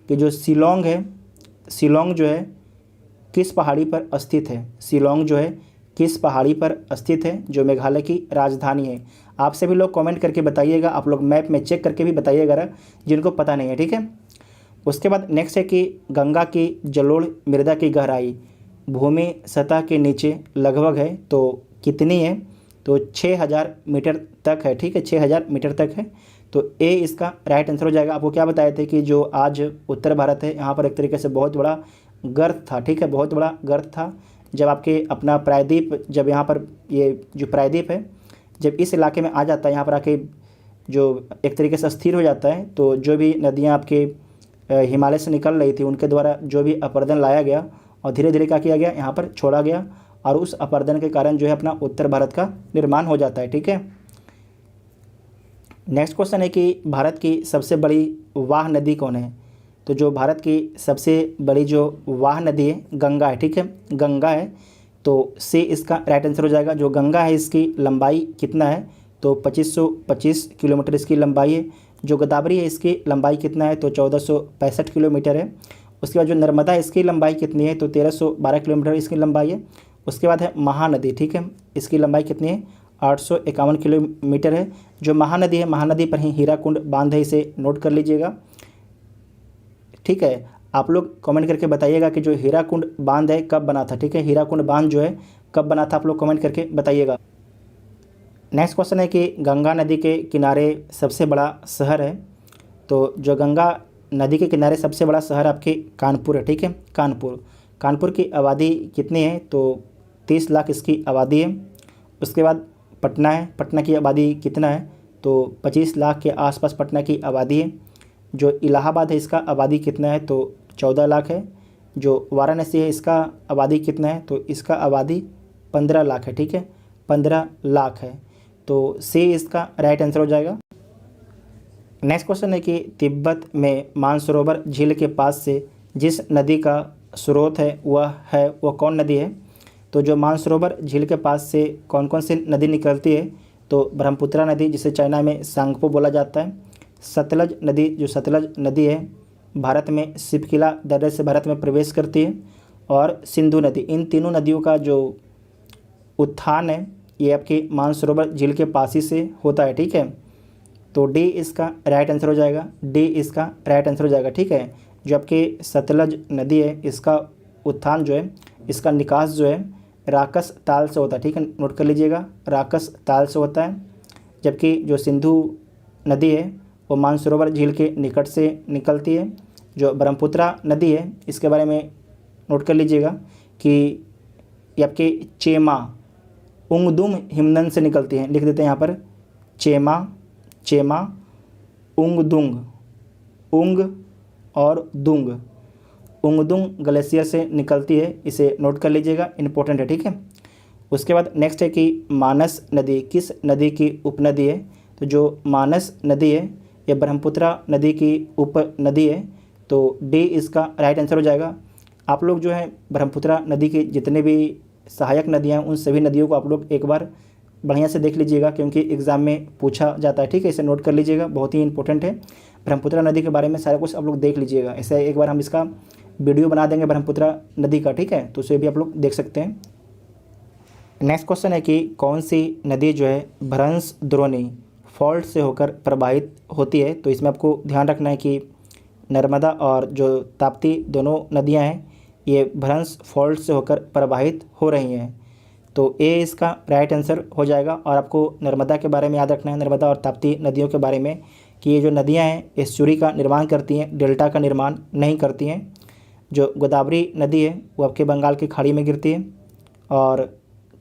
कि जो शिलोंग है, शिलोंग जो है किस पहाड़ी पर स्थित है। शिलोंग जो है किस पहाड़ी पर स्थित है, जो मेघालय की राजधानी है। आप सभी लोग कमेंट करके बताइएगा। आप लोग मैप में चेक करके भी बताइएगा जिनको पता नहीं है। ठीक है, उसके बाद नेक्स्ट है कि गंगा की जलोढ़ मृदा की गहराई भूमि सतह के नीचे लगभग है, तो कितनी है, तो 6000 मीटर तक है। ठीक है, 6000 मीटर तक है, तो ए इसका राइट आंसर हो जाएगा। आपको क्या बताए थे कि जो आज उत्तर भारत है, यहाँ पर एक तरीके से बहुत बड़ा गर्त था। ठीक है, बहुत बड़ा गर्त था। जब आपके अपना प्रायद्वीप, जब यहाँ पर ये जो प्रायद्वीप है, जब इस इलाके में आ जाता है, यहाँ पर आके जो एक तरीके से स्थिर हो जाता है, तो जो भी नदियाँ आपके हिमालय से निकल रही थी, उनके द्वारा जो भी अपरदन लाया गया और धीरे धीरे क्या किया गया, यहाँ पर छोड़ा गया, और उस अपरदन के कारण जो है अपना उत्तर भारत का निर्माण हो जाता है। ठीक है, नेक्स्ट क्वेश्चन है कि भारत की सबसे बड़ी वाह नदी कौन है, तो जो भारत की सबसे बड़ी जो वाह नदी है गंगा है। ठीक है, गंगा है, तो से इसका राइट आंसर हो जाएगा। जो गंगा है इसकी लंबाई कितना है, तो 2525 किलोमीटर इसकी लंबाई है। जो गोदावरी है इसकी लंबाई कितना है, तो 1465 किलोमीटर है। उसके बाद जो नर्मदा है इसकी लंबाई कितनी है, तो 1312 किलोमीटर इसकी लंबाई है। उसके बाद है महानदी। ठीक है, इसकी लंबाई कितनी है, 851 किलोमीटर है। जो महानदी है, महानदी पर ही हीराकुंड बांध है, इसे नोट कर लीजिएगा। ठीक है, आप लोग कमेंट करके बताइएगा कि जो हीराकुंड बांध है कब बना था। ठीक है, हीराकुंड बांध जो है कब बना था, आप लोग कमेंट करके बताइएगा। नेक्स्ट क्वेश्चन है कि गंगा नदी के किनारे सबसे बड़ा शहर है, तो जो गंगा नदी के किनारे सबसे बड़ा शहर आपके कानपुर है। ठीक है, कानपुर की आबादी कितनी है, तो 30 लाख इसकी आबादी है। उसके बाद पटना है, पटना की आबादी कितना है, तो 25 लाख के आसपास पटना की आबादी है। जो इलाहाबाद है इसका आबादी कितना है, तो 14 लाख है। जो वाराणसी है इसका आबादी कितना है, तो इसका आबादी 15 लाख है। ठीक है, 15 लाख है, तो सी इसका राइट आंसर हो जाएगा। नेक्स्ट क्वेश्चन है कि तिब्बत में मानसरोवर झील के पास से जिस नदी का स्रोत है वह कौन नदी है, तो जो मानसरोवर झील के पास से कौन कौन सी नदी निकलती है, तो ब्रह्मपुत्रा नदी, जिसे चाइना में सांगपो बोला जाता है। सतलज नदी, जो सतलज नदी है भारत में सिपकिला दर्रे से भारत में प्रवेश करती है। और सिंधु नदी। इन तीनों नदियों का जो उत्थान है ये आपकी मानसरोवर झील के पास ही से होता है। ठीक है, तो डी इसका राइट आंसर हो जाएगा, डी इसका राइट आंसर हो जाएगा। ठीक है, जो आपकी सतलज नदी है इसका उत्थान जो है, इसका निकास जो है राकस ताल से होता है। ठीक है, नोट कर लीजिएगा, राकस ताल से होता है। जबकि जो सिंधु नदी है वो मानसरोवर झील के निकट से निकलती है। जो ब्रह्मपुत्रा नदी है इसके बारे में नोट कर लीजिएगा कि ये आपके चेमा उंगदुम हिमनद से निकलती है। लिख देते हैं यहाँ पर चेमा, चेमा, उंगदुंग, उंग और दुंग, उंगदुंग ग्लेशियर से निकलती है। इसे नोट कर लीजिएगा, इम्पोर्टेंट है। ठीक है, उसके बाद नेक्स्ट है कि मानस नदी किस नदी की उपनदी है। तो जो मानस नदी है ये ब्रह्मपुत्रा नदी की उपनदी है। तो डी इसका राइट आंसर हो जाएगा। आप लोग जो है ब्रह्मपुत्रा नदी के जितने भी सहायक नदियाँ हैं उन सभी नदियों को आप लोग एक बार बढ़िया से देख लीजिएगा, क्योंकि एग्ज़ाम में पूछा जाता है। ठीक है, इसे नोट कर लीजिएगा, बहुत ही इंपॉर्टेंट है। ब्रह्मपुत्रा नदी के बारे में सारा कुछ आप लोग देख लीजिएगा। ऐसे एक बार हम इसका वीडियो बना देंगे ब्रह्मपुत्रा नदी का। ठीक है, तो उसे भी आप लोग देख सकते हैं। नेक्स्ट क्वेश्चन है कि कौन सी नदी जो है भ्रंश द्रोणी फॉल्ट से होकर प्रवाहित होती है। तो इसमें आपको ध्यान रखना है कि नर्मदा और जो ताप्ती दोनों नदियां हैं ये भ्रंश फॉल्ट से होकर प्रवाहित हो रही हैं। तो ए इसका राइट आंसर हो जाएगा। और आपको नर्मदा के बारे में याद रखना है, नर्मदा और ताप्ती नदियों के बारे में, कि ये जो नदियां हैं एस्चुरी का निर्माण करती हैं, डेल्टा का निर्माण नहीं करती हैं। जो गोदावरी नदी है वो आपके बंगाल की खाड़ी में गिरती है, और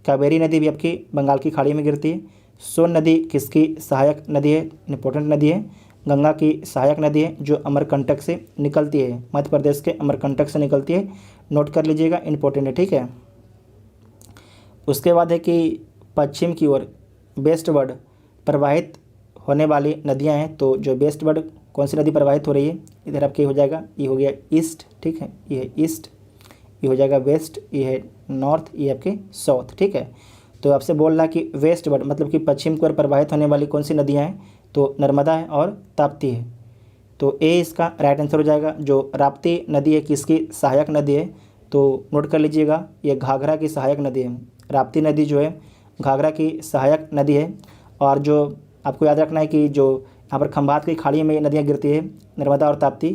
कावेरी नदी भी आपकी बंगाल की खाड़ी में गिरती है। सोन नदी किसकी सहायक नदी है, इंपॉर्टेंट नदी है। गंगा की सहायक नदी है जो अमरकंटक से निकलती है, मध्य प्रदेश के अमरकंटक से निकलती है। नोट कर लीजिएगा, इंपॉर्टेंट है। ठीक है, उसके बाद है कि पश्चिम की ओर वेस्टवर्ड प्रवाहित होने वाली नदियां हैं। तो जो वेस्टवर्ड कौन सी नदी प्रवाहित हो रही है, इधर आपके हो जाएगा, ये हो गया ईस्ट। ठीक है, ये है ईस्ट, ये हो जाएगा वेस्ट, ये है नॉर्थ, ये आपके साउथ। ठीक है, तो आपसे बोल रहा कि वेस्टवर्ड मतलब कि पश्चिम की ओर प्रवाहित होने वाली कौन सी नदियाँ हैं, तो नर्मदा है और ताप्ती है। तो ए इसका राइट आंसर हो जाएगा। जो राप्ती नदी है किसकी सहायक नदी है, तो नोट कर लीजिएगा, ये घाघरा की सहायक नदी है। राप्ती नदी जो है घाघरा की सहायक नदी है। और जो आपको याद रखना है कि जो यहाँ पर खंभात की खाड़ी में नदियाँ गिरती है, नर्मदा और ताप्ती।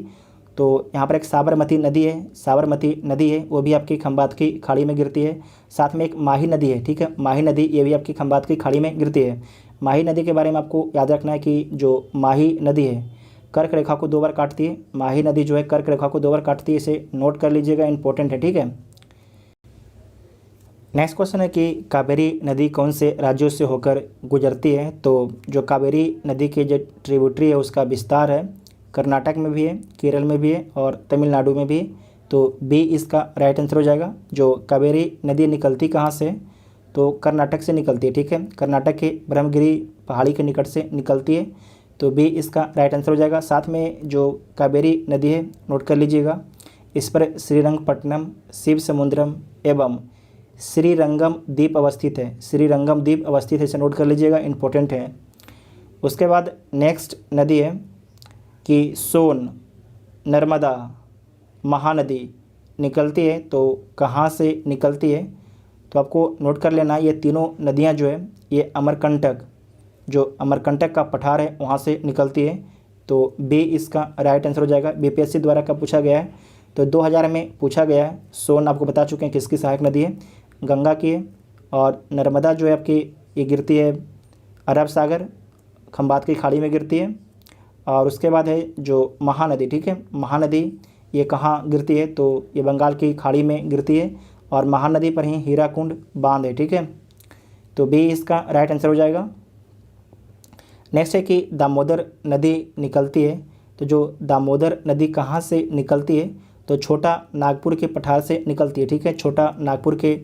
तो यहाँ पर एक साबरमती नदी है, साबरमती नदी है, वो भी आपकी खंभात की खाड़ी में गिरती है। साथ में एक माही नदी है। ठीक है, माही नदी ये भी आपकी खंभात की खाड़ी में गिरती है। माही नदी के बारे में आपको याद रखना है कि जो माही नदी है कर्क रेखा को 2 बार काटती है। माही नदी जो है कर्क रेखा को 2 बार काटती है, इसे नोट कर लीजिएगा, इंपॉर्टेंट है। ठीक है, नेक्स्ट क्वेश्चन है कि कावेरी नदी कौन से राज्यों से होकर गुजरती है। तो जो कावेरी नदी के जो ट्रिब्यूटरी है उसका विस्तार है कर्नाटक में भी है, केरल में भी है और तमिलनाडु में भी है। तो बी इसका राइट आंसर हो जाएगा। जो कावेरी नदी निकलती कहाँ से, तो कर्नाटक से निकलती है। ठीक है, कर्नाटक के ब्रह्मगिरी पहाड़ी के निकट से निकलती है। तो बी इसका राइट आंसर हो जाएगा। साथ में जो कावेरी नदी है नोट कर लीजिएगा, इस पर श्रीरंगपट्टनम, शिव समुद्रम एवं श्रीरंगम द्वीप अवस्थित है। श्रीरंगम द्वीप अवस्थित है, इसे नोट कर लीजिएगा, इंपॉर्टेंट है। उसके बाद नेक्स्ट नदी है कि सोन, नर्मदा, महानदी निकलती है। तो कहाँ से निकलती है, तो आपको नोट कर लेना, ये तीनों नदियाँ जो है ये अमरकंटक, जो अमरकंटक का पठार है वहाँ से निकलती है। तो बी इसका राइट आंसर हो जाएगा। बीपीएससी द्वारा कब पूछा गया है, तो 2000 में पूछा गया है। सोन आपको बता चुके हैं किसकी सहायक नदी है, गंगा की है। और नर्मदा जो है आपकी ये गिरती है अरब सागर, खंबात की खाड़ी में गिरती है। और उसके बाद है जो महानदी। ठीक है, महानदी ये कहाँ गिरती है, तो ये बंगाल की खाड़ी में गिरती है और महानदी पर ही हीराकुंड बांध है। ठीक है, तो बी इसका राइट आंसर हो जाएगा। नेक्स्ट है कि दामोदर नदी निकलती है। तो जो दामोदर नदी कहाँ से निकलती है, तो छोटा नागपुर के पठार से निकलती है। ठीक है, छोटा नागपुर के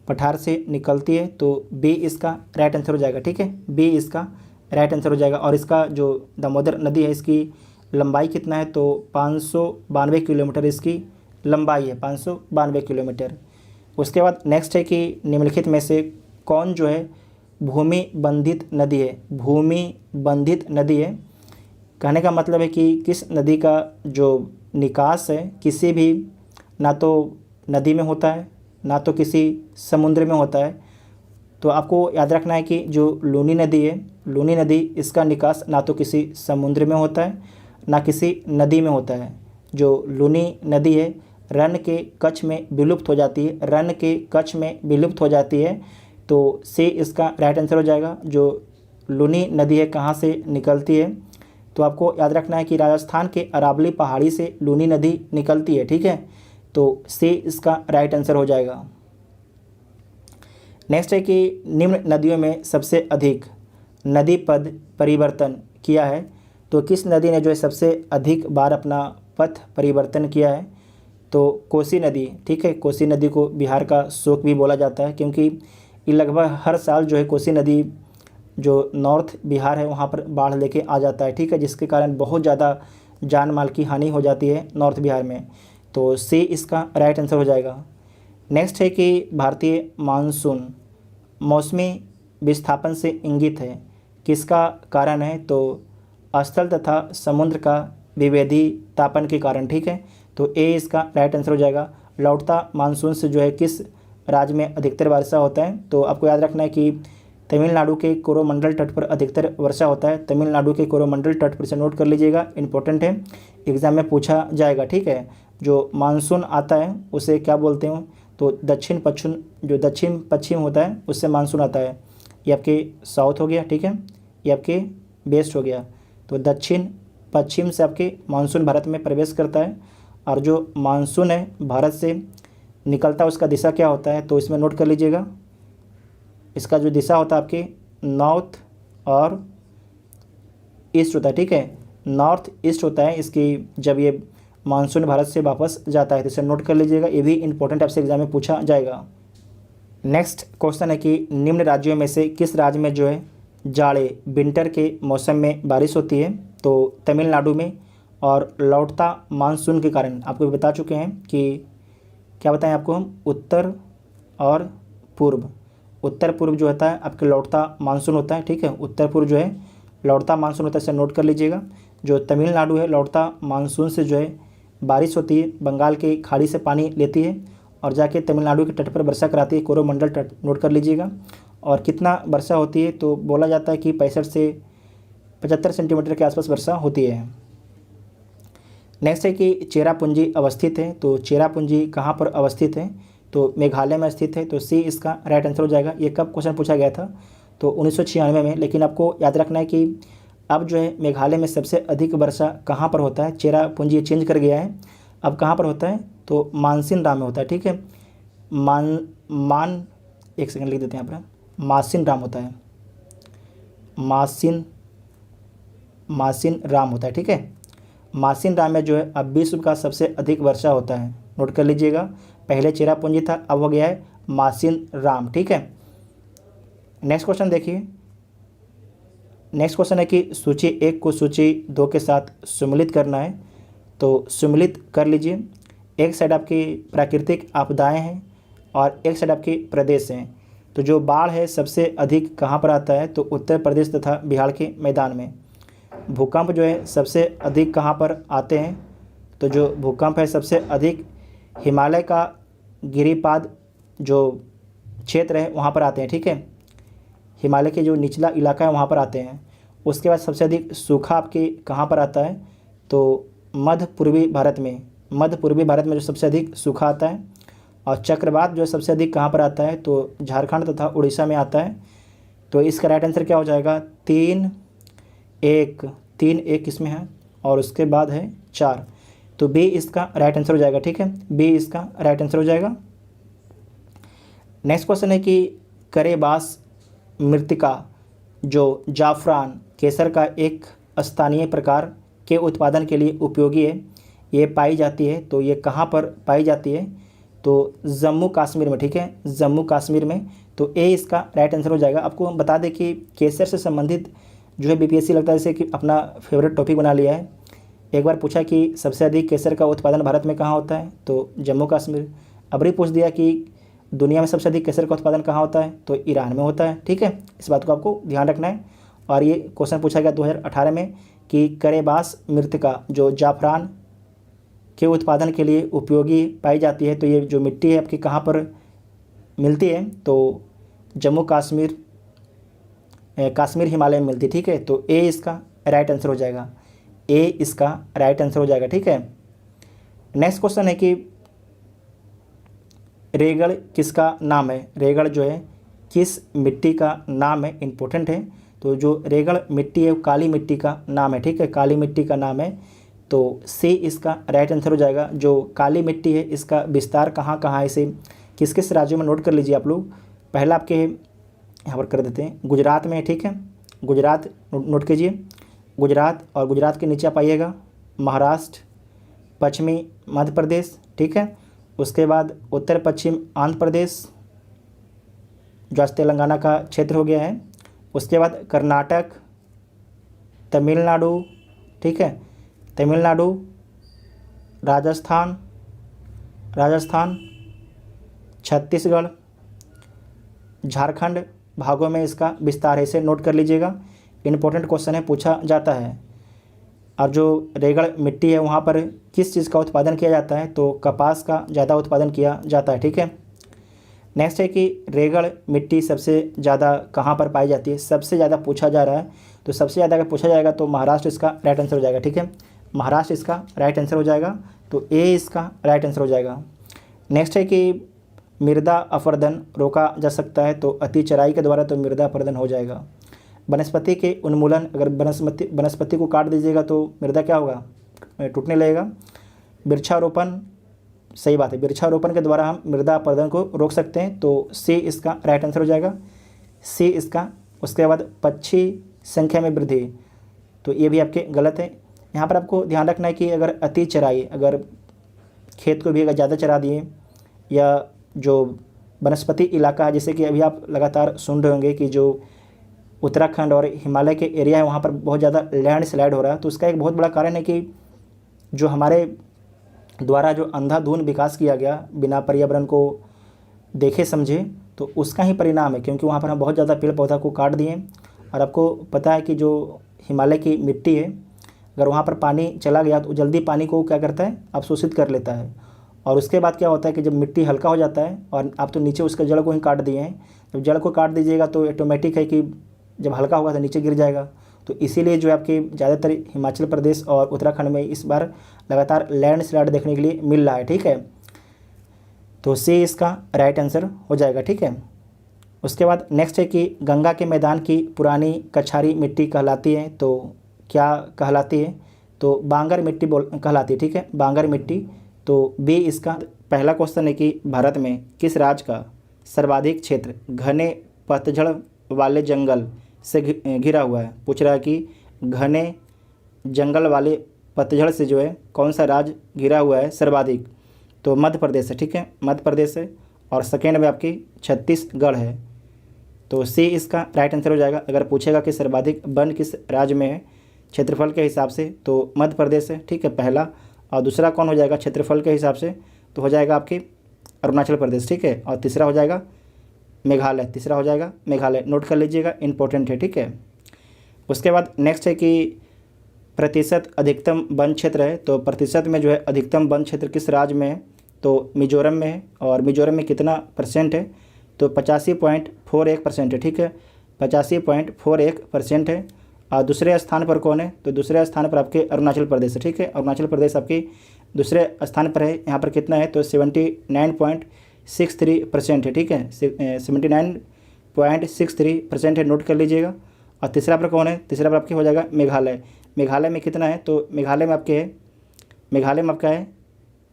पठार से निकलती है। तो बी इसका राइट आंसर हो जाएगा। ठीक है, बी इसका राइट आंसर हो जाएगा। और इसका जो दामोदर नदी है इसकी लंबाई कितना है, तो 592 किलोमीटर इसकी लंबाई है, 592 किलोमीटर। उसके बाद नेक्स्ट है कि निम्नलिखित में से कौन जो है भूमि बंधित नदी है। भूमि बंधित नदी है, कहने का मतलब है कि किस नदी का जो निकास है किसी भी, ना तो नदी में होता है ना तो किसी समुद्र में होता है। तो आपको याद रखना है कि जो लूनी नदी है, लूनी नदी, इसका निकास ना तो किसी समुद्र में होता है ना किसी नदी में होता है। जो लूनी नदी है रन के कच्छ में विलुप्त हो जाती है, रन के कच्छ में विलुप्त हो जाती है। तो से इसका राइट आंसर हो जाएगा। जो लूनी नदी है कहाँ से निकलती है, तो आपको याद रखना है कि राजस्थान के अरावली पहाड़ी से लूनी नदी निकलती है, ठीक है। तो से इसका राइट आंसर हो जाएगा। नेक्स्ट है कि निम्न नदियों में सबसे अधिक नदी पद परिवर्तन किया है। तो किस नदी ने जो है सबसे अधिक बार अपना पथ परिवर्तन किया है, तो कोसी नदी, ठीक है। कोसी नदी को बिहार का शोक भी बोला जाता है, क्योंकि ये लगभग हर साल जो है कोसी नदी जो नॉर्थ बिहार है वहाँ पर बाढ़ लेके आ जाता है, ठीक है, जिसके कारण बहुत ज़्यादा जान माल की हानि हो जाती है नॉर्थ बिहार में। तो सी इसका राइट आंसर हो जाएगा। नेक्स्ट है कि भारतीय मानसून मौसमी विस्थापन से इंगित है, किसका कारण है, तो स्थल तथा समुद्र का विभेदीतापन के कारण, ठीक है। तो ए इसका राइट आंसर हो जाएगा। लौटता मानसून से जो है किस राज्य में अधिकतर वर्षा होता है, तो आपको याद रखना है कि तमिलनाडु के कोरोमंडल तट पर अधिकतर वर्षा होता है। तमिलनाडु के कोरोमंडल तट पर से नोट कर लीजिएगा, इंपॉर्टेंट है, एग्जाम में पूछा जाएगा, ठीक है। जो मानसून आता है उसे क्या बोलते हैं, तो दक्षिण पश्चिम, जो दक्षिण पश्चिम होता है उससे मानसून आता है। ये आपके साउथ हो गया, ठीक है, ये आपके वेस्ट हो गया। तो दक्षिण पश्चिम से आपके मानसून भारत में प्रवेश करता है, और जो मानसून है भारत से निकलता है उसका दिशा क्या होता है, तो इसमें नोट कर लीजिएगा। इसका जो दिशा होता है आपके नॉर्थ और ईस्ट होता है, ठीक है, नॉर्थ ईस्ट होता है इसकी, जब ये मानसून भारत से वापस जाता है, तो इसे नोट कर लीजिएगा, ये भी इंपॉर्टेंट आपसे एग्जाम में पूछा जाएगा। नेक्स्ट क्वेश्चन है कि निम्न राज्यों में से किस राज्य में जो है जाड़े विंटर के मौसम में बारिश होती है, तो तमिलनाडु में। और लौटता मानसून के कारण आपको बता चुके हैं कि क्या बताएं आपको हम, उत्तर और पूर्व। उत्तर पूर्व जो होता है आपके लौटता मानसून होता है, ठीक है, उत्तर पूर्व जो है लौटता मानसून होता है, इसे नोट कर लीजिएगा। जो तमिलनाडु है लौटता मानसून से जो है बारिश होती है, बंगाल की खाड़ी से पानी लेती है और जाके तमिलनाडु के तट पर वर्षा कराती है, कोरोमंडल तट, नोट कर लीजिएगा। और कितना वर्षा होती है, तो बोला जाता है कि 65 से 75 सेंटीमीटर के आसपास वर्षा होती है। नेक्स्ट है कि चेरापूंजी अवस्थित है, तो चेरापूंजी कहाँ पर अवस्थित है, तो मेघालय में स्थित है। तो सी इसका राइट आंसर हो जाएगा। ये कब क्वेश्चन पूछा गया था, तो 1996 में। लेकिन आपको याद रखना है कि अब जो है मेघालय में सबसे अधिक वर्षा कहाँ पर होता है, चेरापूंजी चेंज कर गया है, अब कहाँ पर होता है, तो मानसिन राम में होता है, ठीक है। एक सेकंड लिख देते हैं यहाँ पर, मासिन राम होता है, मासिन राम होता है, ठीक है। मासिन राम में जो है अब विश्व का सबसे अधिक वर्षा होता है, नोट कर लीजिएगा। पहले चेरापूंजी था, अब हो गया है मासिन राम, ठीक है। नेक्स्ट क्वेश्चन देखिए। नेक्स्ट क्वेश्चन है कि सूची 1 को सूची 2 के साथ सम्मिलित करना है, तो सम्मिलित कर लीजिए। एक साइड आपकी प्राकृतिक आपदाएं हैं और एक साइड आपकी प्रदेश हैं। तो जो बाढ़ है सबसे अधिक कहाँ पर आता है, तो उत्तर प्रदेश तथा बिहार के मैदान में। भूकंप जो है सबसे अधिक कहाँ पर आते हैं, तो जो भूकंप है सबसे अधिक हिमालय का गिरिपाद जो क्षेत्र है वहाँ पर आते हैं, ठीक है, हिमालय के जो निचला इलाका है वहाँ पर आते हैं। उसके बाद सबसे अधिक सूखा आपके कहाँ पर आता है, तो मध्य पूर्वी भारत में जो सबसे अधिक सूखा आता है। और चक्रवात जो सबसे अधिक कहाँ पर आता है, तो झारखंड तथा उड़ीसा में आता है। तो इसका राइट आंसर क्या हो जाएगा, 3-1 इसमें है और उसके बाद है 4, तो बी इसका राइट आंसर हो जाएगा, ठीक है, बी इसका राइट आंसर हो जाएगा। नेक्स्ट क्वेश्चन है कि करेबास मृत्तिका जो जाफरान केसर का एक स्थानीय प्रकार के उत्पादन के लिए उपयोगी है, ये पाई जाती है, तो ये कहाँ पर पाई जाती है, तो जम्मू कश्मीर में, ठीक है, जम्मू कश्मीर में। तो ए इसका राइट आंसर हो जाएगा। आपको हम बता दें कि केसर से संबंधित जो है बीपीएससी लगता है जैसे कि अपना फेवरेट टॉपिक बना लिया है। एक बार पूछा कि सबसे अधिक केसर का उत्पादन भारत में कहाँ होता है, तो जम्मू कश्मीर। अब भी पूछ दिया कि दुनिया में सबसे अधिक केसर का उत्पादन कहाँ होता है, तो ईरान में होता है, ठीक है, इस बात को आपको ध्यान रखना है। और ये क्वेश्चन पूछा गया 2018 में कि करेबास मृत्तिका जो जाफरान के उत्पादन के लिए उपयोगी पाई जाती है, तो ये जो मिट्टी है आपकी कहाँ पर मिलती है, तो जम्मू कश्मीर कश्मीर हिमालय में मिलती है, ठीक है। तो ए इसका राइट आंसर हो जाएगा, ए इसका राइट आंसर हो जाएगा, ठीक है। नेक्स्ट क्वेश्चन है कि रेगड़ किसका नाम है, रेगड़ जो है किस मिट्टी का नाम है, इंपॉर्टेंट है। तो जो रेगड़ मिट्टी है वो काली मिट्टी का नाम है, ठीक है, काली मिट्टी का नाम है। तो सी इसका राइट आंसर हो जाएगा। जो काली मिट्टी है इसका विस्तार कहाँ कहाँ है, इसे किस किस राज्यों में नोट कर लीजिए आप लोग। पहला आपके यहाँ पर कर देते हैं, गुजरात में है, ठीक है, गुजरात नोट कीजिए, गुजरात। और गुजरात के नीचे आप आइएगा महाराष्ट्र, पश्चिमी मध्य प्रदेश, ठीक है। उसके बाद उत्तर पश्चिम आंध्र प्रदेश जो आज तेलंगाना का क्षेत्र हो गया है। उसके बाद कर्नाटक, तमिलनाडु, ठीक है, तमिलनाडु, राजस्थान, छत्तीसगढ़, झारखंड भागों में इसका विस्तार है, इसे नोट कर लीजिएगा, इम्पोर्टेंट क्वेश्चन है, पूछा जाता है। और जो रेगड़ मिट्टी है वहाँ पर किस चीज़ का उत्पादन किया जाता है, तो कपास का ज़्यादा उत्पादन किया जाता है, ठीक है। नेक्स्ट है कि रेगड़ मिट्टी सबसे ज़्यादा कहाँ पर पाई जाती है, सबसे ज़्यादा पूछा जा रहा है। तो सबसे ज़्यादा अगर पूछा जाएगा तो महाराष्ट्र इसका राइट आंसर हो जाएगा, ठीक है, महाराष्ट्र इसका राइट आंसर हो जाएगा। तो ए इसका राइट आंसर हो जाएगा। नेक्स्ट है कि मृदा अपरदन रोका जा सकता है, तो अति चराई के द्वारा तो मृदा अपरदन हो जाएगा। वनस्पति के उन्मूलन, अगर वनस्पति को काट दीजिएगा तो मृदा क्या होगा, टूटने लगेगा। वृक्षारोपण, सही बात है, वृक्षारोपण के द्वारा हम मृदा अपरदन को रोक सकते हैं। तो सी इसका राइट आंसर हो जाएगा, सी इसका। उसके बाद पक्षी संख्या में वृद्धि, तो ये भी आपके गलत है। यहाँ पर आपको ध्यान रखना है कि अगर अति चराई, अगर खेत को भी अगर ज़्यादा चरा दिए, या जो वनस्पति इलाका है, जैसे कि अभी आप लगातार सुन रहे होंगे कि जो उत्तराखंड और हिमालय के एरिया है वहाँ पर बहुत ज़्यादा लैंडस्लाइड हो रहा है। तो उसका एक बहुत बड़ा कारण है कि जो हमारे द्वारा जो अंधाधुंध विकास किया गया बिना पर्यावरण को देखे समझे, तो उसका ही परिणाम है, क्योंकि वहाँ पर हम बहुत ज़्यादा पेड़ पौधा को काट दिए। और आपको पता है कि जो हिमालय की मिट्टी है, अगर वहाँ पर पानी चला गया तो जल्दी पानी को क्या करता है, अवशोषित कर लेता है। और उसके बाद क्या होता है कि जब मिट्टी हल्का हो जाता है, और आप तो नीचे उसके जड़ को ही काट दिए हैं, जब जड़ को काट दीजिएगा तो ऑटोमेटिक है कि जब हल्का होगा तो नीचे गिर जाएगा। तो इसीलिए जो है आपके ज़्यादातर हिमाचल प्रदेश और उत्तराखंड में इस बार लगातार लैंडस्लाइड देखने के लिए मिल रहा है, ठीक है। तो सी इसका राइट आंसर हो जाएगा, ठीक है। उसके बाद नेक्स्ट है कि गंगा के मैदान की पुरानी कछारी मिट्टी कहलाती है, तो क्या कहलाती है, तो बांगर मिट्टी कहलाती है, ठीक है, बांगर मिट्टी। तो बी इसका पहला क्वेश्चन है कि भारत में किस राज्य का सर्वाधिक क्षेत्र घने पतझड़ वाले जंगल से घिरा हुआ है। पूछ रहा है कि घने जंगल वाले पतझड़ से जो है कौन सा राज्य घिरा हुआ है सर्वाधिक, तो मध्य प्रदेश है, ठीक है, मध्य प्रदेश है। और सेकेंड में आपकी छत्तीसगढ़ है। तो सी इसका राइट आंसर हो जाएगा। अगर पूछेगा कि सर्वाधिक वन किस राज्य में है क्षेत्रफल के हिसाब से, तो मध्य प्रदेश है, ठीक है, पहला। और दूसरा कौन हो जाएगा क्षेत्रफल के हिसाब से, तो हो जाएगा आपकी अरुणाचल प्रदेश, ठीक है। और तीसरा हो जाएगा मेघालय, तीसरा हो जाएगा मेघालय, नोट कर लीजिएगा, इंपॉर्टेंट है, ठीक है। उसके बाद नेक्स्ट है कि प्रतिशत अधिकतम वन क्षेत्र है, तो प्रतिशत में जो है अधिकतम वन क्षेत्र किस राज्य में है, तो मिजोरम में है। और मिजोरम में कितना परसेंट है, तो 85.41% है, ठीक है, 85.41% है। और दूसरे स्थान पर कौन है, तो दूसरे स्थान पर आपके अरुणाचल प्रदेश है, ठीक है, अरुणाचल प्रदेश आपके दूसरे स्थान पर है। यहाँ पर कितना है, तो 79.63% है, ठीक है, 79.63% है, नोट कर लीजिएगा। और तीसरा पर कौन है, तीसरा पर आपके हो जाएगा मेघालय। मेघालय में कितना है, तो मेघालय में आपके है, मेघालय में आपका है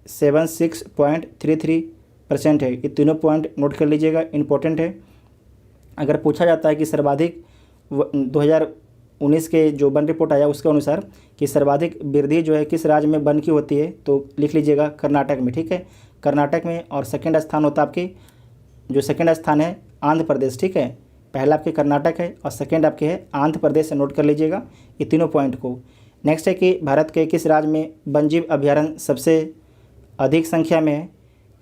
76.33% है। ये तीनों पॉइंट नोट कर लीजिएगा, इंपॉर्टेंट है। अगर पूछा जाता है कि सर्वाधिक 2019 के जो वन रिपोर्ट आया उसके अनुसार कि सर्वाधिक वृद्धि जो है किस राज्य में वन की होती है, तो लिख लीजिएगा कर्नाटक में, ठीक है, कर्नाटक में। और सेकंड स्थान होता है आपकी, जो सेकंड स्थान है आंध्र प्रदेश, ठीक है, पहला आपके कर्नाटक है और सेकंड आपके है आंध्र प्रदेश से, नोट कर लीजिएगा ये तीनों पॉइंट को। नेक्स्ट है कि भारत के किस राज्य में वन्यजीव अभयारण्य सबसे अधिक संख्या में है,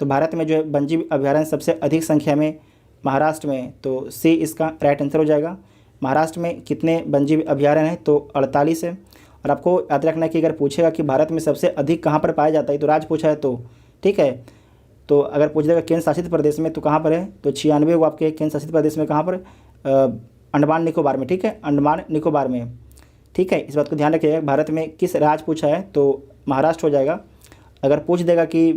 तो भारत में जो है वन्यजीव अभयारण्य सबसे अधिक संख्या में महाराष्ट्र में, तो सी इसका राइट आंसर हो जाएगा। महाराष्ट्र में कितने वन्यजीव अभयारण्य हैं, तो 48 है। और आपको याद रखना है कि अगर पूछेगा कि भारत में सबसे अधिक कहाँ पर पाया जाता है, तो राज्य पूछा है तो, ठीक है, तो अगर पूछ देगा केंद्र शासित प्रदेश में तो कहाँ पर है, तो 96 वो आपके केंद्र शासित प्रदेश में कहाँ पर, अंडमान निकोबार में, ठीक है, अंडमान निकोबार में, ठीक है। इस बात को ध्यान रखिएगा। भारत में किस राज्य पूछा है तो महाराष्ट्र हो जाएगा। अगर पूछ देगा कि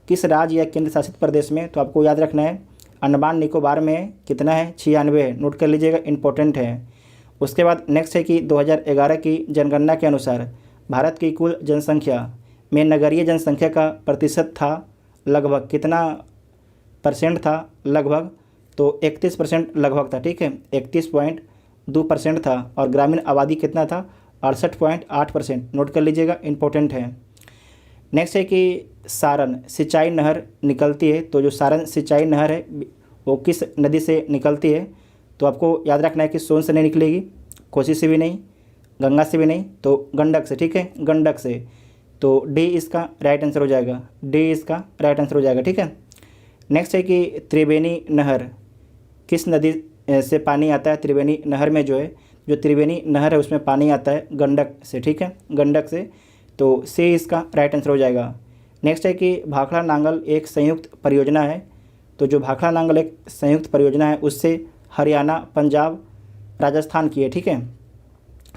किस राज्य या केंद्र शासित प्रदेश में, तो आपको याद रखना है अंडमान निकोबार में कितना है, 96 है, नोट कर लीजिएगा, इंपॉर्टेंट है। उसके बाद नेक्स्ट है कि 2011 की जनगणना के अनुसार भारत की कुल जनसंख्या में नगरीय जनसंख्या का प्रतिशत था लगभग, कितना परसेंट था लगभग, तो 31% लगभग था, ठीक है, 31.2% था। और ग्रामीण आबादी कितना था, 68.8%, नोट कर लीजिएगा, इंपॉर्टेंट है। नेक्स्ट है कि सारण सिंचाई नहर निकलती है, तो जो सारण सिंचाई नहर है वो किस नदी से निकलती है, तो आपको याद रखना है कि सोन से नहीं निकलेगी, कोसी से भी नहीं, गंगा से भी नहीं, तो गंडक से, ठीक है, गंडक से। तो डी इसका राइट आंसर हो जाएगा, डी इसका राइट आंसर हो जाएगा, ठीक है। नेक्स्ट है कि त्रिवेणी नहर किस नदी से पानी आता है, त्रिवेणी नहर में जो है, जो त्रिवेणी नहर है उसमें पानी आता है गंडक से, ठीक है, गंडक से। तो सी इसका राइट आंसर हो जाएगा। नेक्स्ट है कि भाखड़ा नांगल एक संयुक्त परियोजना है, तो जो भाखड़ा नांगल एक संयुक्त परियोजना है उससे हरियाणा, पंजाब, राजस्थान की है, ठीक है,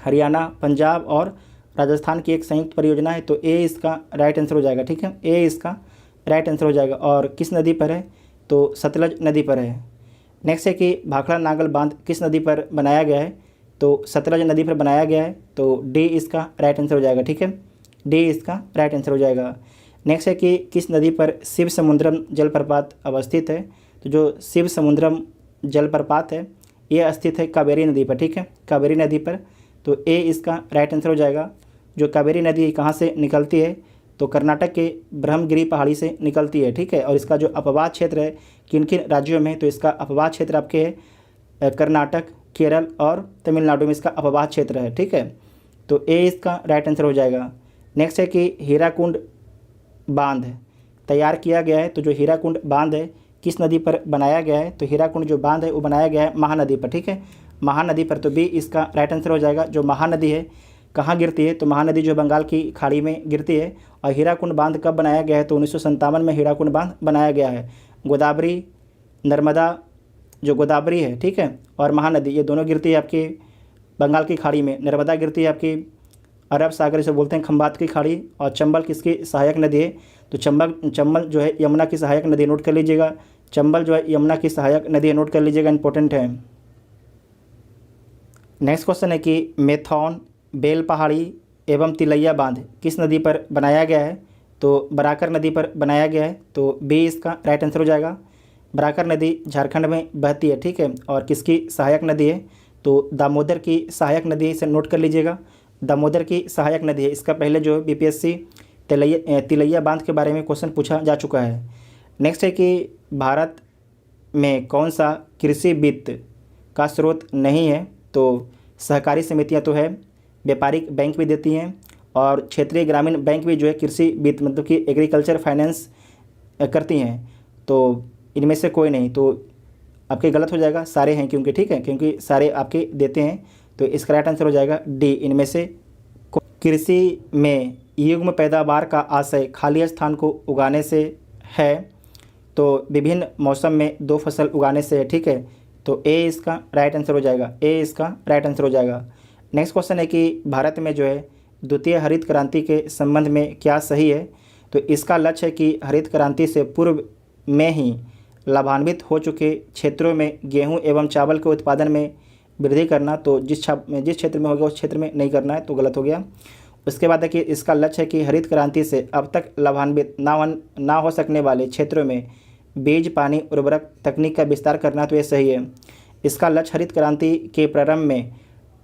हरियाणा, पंजाब और राजस्थान की एक संयुक्त परियोजना है, तो ए इसका राइट आंसर हो जाएगा, ठीक है, ए इसका राइट आंसर हो जाएगा। और किस नदी पर है, तो सतलज नदी पर है। नेक्स्ट है कि भाखड़ा नांगल बांध किस नदी पर बनाया गया है, तो सतलज नदी पर बनाया गया है, तो डी इसका राइट आंसर हो जाएगा, ठीक है, डी इसका राइट आंसर हो जाएगा। नेक्स्ट है कि किस नदी पर शिव समुद्रम जलप्रपात अवस्थित है, तो जो शिव समुद्रम जलप्रपात है ये स्थित है कावेरी नदी पर, ठीक है, कावेरी नदी पर, तो ए इसका राइट आंसर हो जाएगा। जो कावेरी नदी कहाँ से निकलती है, तो कर्नाटक के ब्रह्मगिरी पहाड़ी से निकलती है, ठीक है। और इसका जो अपवाद क्षेत्र है किन किन राज्यों में, तो इसका अपवाद क्षेत्र आपके है कर्नाटक, केरल और तमिलनाडु में इसका अपवाद क्षेत्र है, ठीक है। तो ए इसका राइट आंसर हो जाएगा। नेक्स्ट है कि हीराकुंड बांध तैयार किया गया है, तो जो हीराकुंड बांध है किस नदी पर बनाया गया है, तो हीराकुंड जो बांध है वो बनाया गया है महानदी पर, ठीक है, महानदी पर, तो बी इसका राइट आंसर हो जाएगा। जो महानदी है कहाँ गिरती है, तो महानदी जो बंगाल की खाड़ी में गिरती है। और हीराकुंड बांध कब बनाया गया है, तो 1957 में हीराकुंड बांध बनाया गया है। गोदावरी, नर्मदा, जो गोदावरी है, ठीक है, और महानदी ये दोनों गिरती है आपकी बंगाल की खाड़ी में। नर्मदा गिरती है आपकी अरब सागर से बोलते हैं खंबात की खाड़ी, और चंबल किसकी सहायक नदी है, तो चंबल जो है यमुना की सहायक नदी, नोट कर लीजिएगा, चंबल जो है यमुना की सहायक नदी है, नोट कर लीजिएगा, इंपॉर्टेंट है। नेक्स्ट क्वेश्चन है कि मेथौन, बेल पहाड़ी एवं तिलैया बांध किस नदी पर बनाया गया है, तो बराकर नदी पर बनाया गया है, तो बी इसका राइट आंसर हो जाएगा। बराकर नदी झारखंड में बहती है, ठीक है, और किसकी सहायक नदी है, तो दामोदर की सहायक नदी है, इसे नोट कर लीजिएगा, दामोदर की सहायक नदी है। इसका पहले जो बीपीएससी तिलैया बांध के बारे में क्वेश्चन पूछा जा चुका है। नेक्स्ट है कि भारत में कौन सा कृषि वित्त का स्रोत नहीं है, तो सहकारी समितियां तो है, व्यापारिक बैंक भी देती हैं, और क्षेत्रीय ग्रामीण बैंक भी जो है कृषि वित्त मतलब कि एग्रीकल्चर फाइनेंस करती हैं, तो इनमें से कोई नहीं, तो आपके गलत हो जाएगा, सारे हैं क्योंकि, ठीक है, क्योंकि सारे आपके देते हैं, तो इसका राइट आंसर हो जाएगा डी, इनमें से। कृषि में युग्म पैदावार का आशय खाली स्थान को उगाने से है, तो विभिन्न मौसम में 2 फसल उगाने से है, ठीक है, तो ए इसका राइट आंसर हो जाएगा, ए इसका राइट आंसर हो जाएगा। नेक्स्ट क्वेश्चन है कि भारत में जो है द्वितीय हरित क्रांति के संबंध में क्या सही है, तो इसका लक्ष्य है कि हरित क्रांति से पूर्व में ही लाभान्वित हो चुके क्षेत्रों में गेहूं एवं चावल के उत्पादन में वृद्धि करना, तो जिस क्षेत्र में होगा उस क्षेत्र में नहीं करना है, तो गलत हो गया। उसके बाद है कि इसका लक्ष्य है कि हरित क्रांति से अब तक लाभान्वित ना हो सकने वाले क्षेत्रों में बीज, पानी, उर्वरक तकनीक का विस्तार करना, तो ये सही है। इसका लक्ष्य हरित क्रांति के प्रारंभ में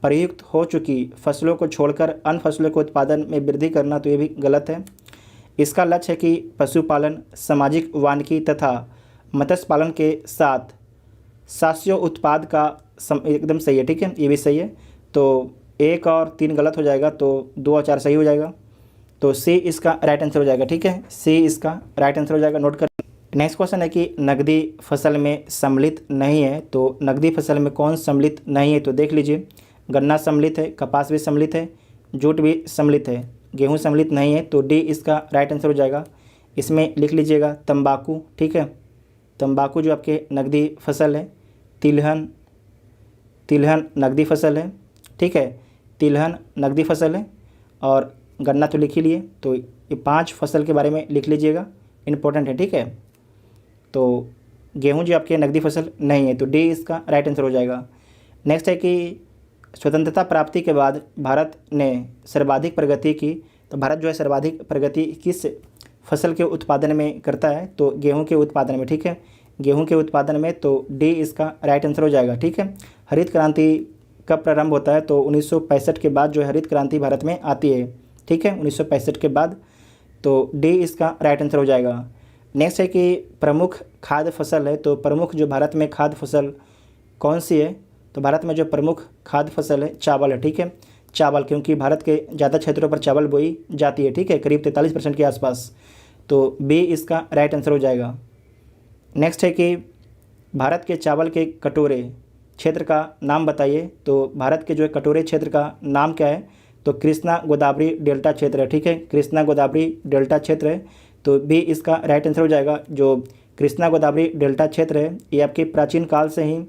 प्रयुक्त हो चुकी फसलों को छोड़कर अन्य फसलों के उत्पादन में वृद्धि करना, तो ये भी गलत है। इसका लक्ष्य है कि पशुपालन, सामाजिक वानिकी तथा मत्स्य पालन के साथ शास्त्रीय उत्पाद का एकदम सही है, ठीक है, ये भी सही है। तो 1 और 3 गलत हो जाएगा, तो 2 और 4 सही हो जाएगा, तो सी इसका राइट आंसर हो जाएगा, ठीक है, सी इसका राइट आंसर हो जाएगा, नोट कर। नेक्स्ट क्वेश्चन है कि नकदी फसल में सम्मिलित नहीं है, तो नकदी फसल में कौन सम्मिलित नहीं है, तो देख लीजिए, गन्ना सम्मिलित है, कपास भी सम्मिलित है, जूट भी सम्मिलित है, गेहूं सम्मिलित नहीं है, तो डी इसका राइट आंसर हो जाएगा। इसमें लिख लीजिएगा तंबाकू, ठीक है, तंबाकू जो आपके नकदी फसल है। तिलहन, तिलहन नकदी फसल है, ठीक है, तिलहन नकदी फसल है। और गन्ना तो लिख ही लिए, तो ये 5 फसल के बारे में लिख लीजिएगा, इम्पोर्टेंट है, ठीक है। तो गेहूं जो आपके नकदी फसल नहीं है, तो डी इसका राइट आंसर हो जाएगा। नेक्स्ट है कि स्वतंत्रता प्राप्ति के बाद भारत ने सर्वाधिक प्रगति की, तो भारत जो है सर्वाधिक प्रगति किस फसल के उत्पादन में करता है, तो गेहूं के उत्पादन में, ठीक है, गेहूं के उत्पादन में, तो डी इसका राइट आंसर हो जाएगा, ठीक है। हरित क्रांति कब प्रारंभ होता है, तो 1965 के बाद जो है हरित क्रांति भारत में आती है, ठीक है, 1965 के बाद, तो डी इसका राइट आंसर हो जाएगा। नेक्स्ट है कि प्रमुख खाद्य फसल है, तो प्रमुख जो भारत में खाद्य फसल कौन सी है, तो भारत में जो प्रमुख खाद्य फसल है चावल है, ठीक है, चावल, क्योंकि भारत के ज़्यादा क्षेत्रों पर चावल बोई जाती है, ठीक है, करीब 43% के आसपास, तो बी इसका राइट आंसर हो जाएगा। नेक्स्ट है कि भारत के चावल के कटोरे क्षेत्र का नाम बताइए, तो भारत के जो है कटोरे क्षेत्र का नाम क्या है, तो कृष्णा गोदावरी डेल्टा क्षेत्र है, ठीक है, कृष्णा गोदावरी डेल्टा क्षेत्र है, तो बी इसका राइट आंसर हो जाएगा। जो कृष्णा गोदावरी डेल्टा क्षेत्र है ये आपके प्राचीन काल से ही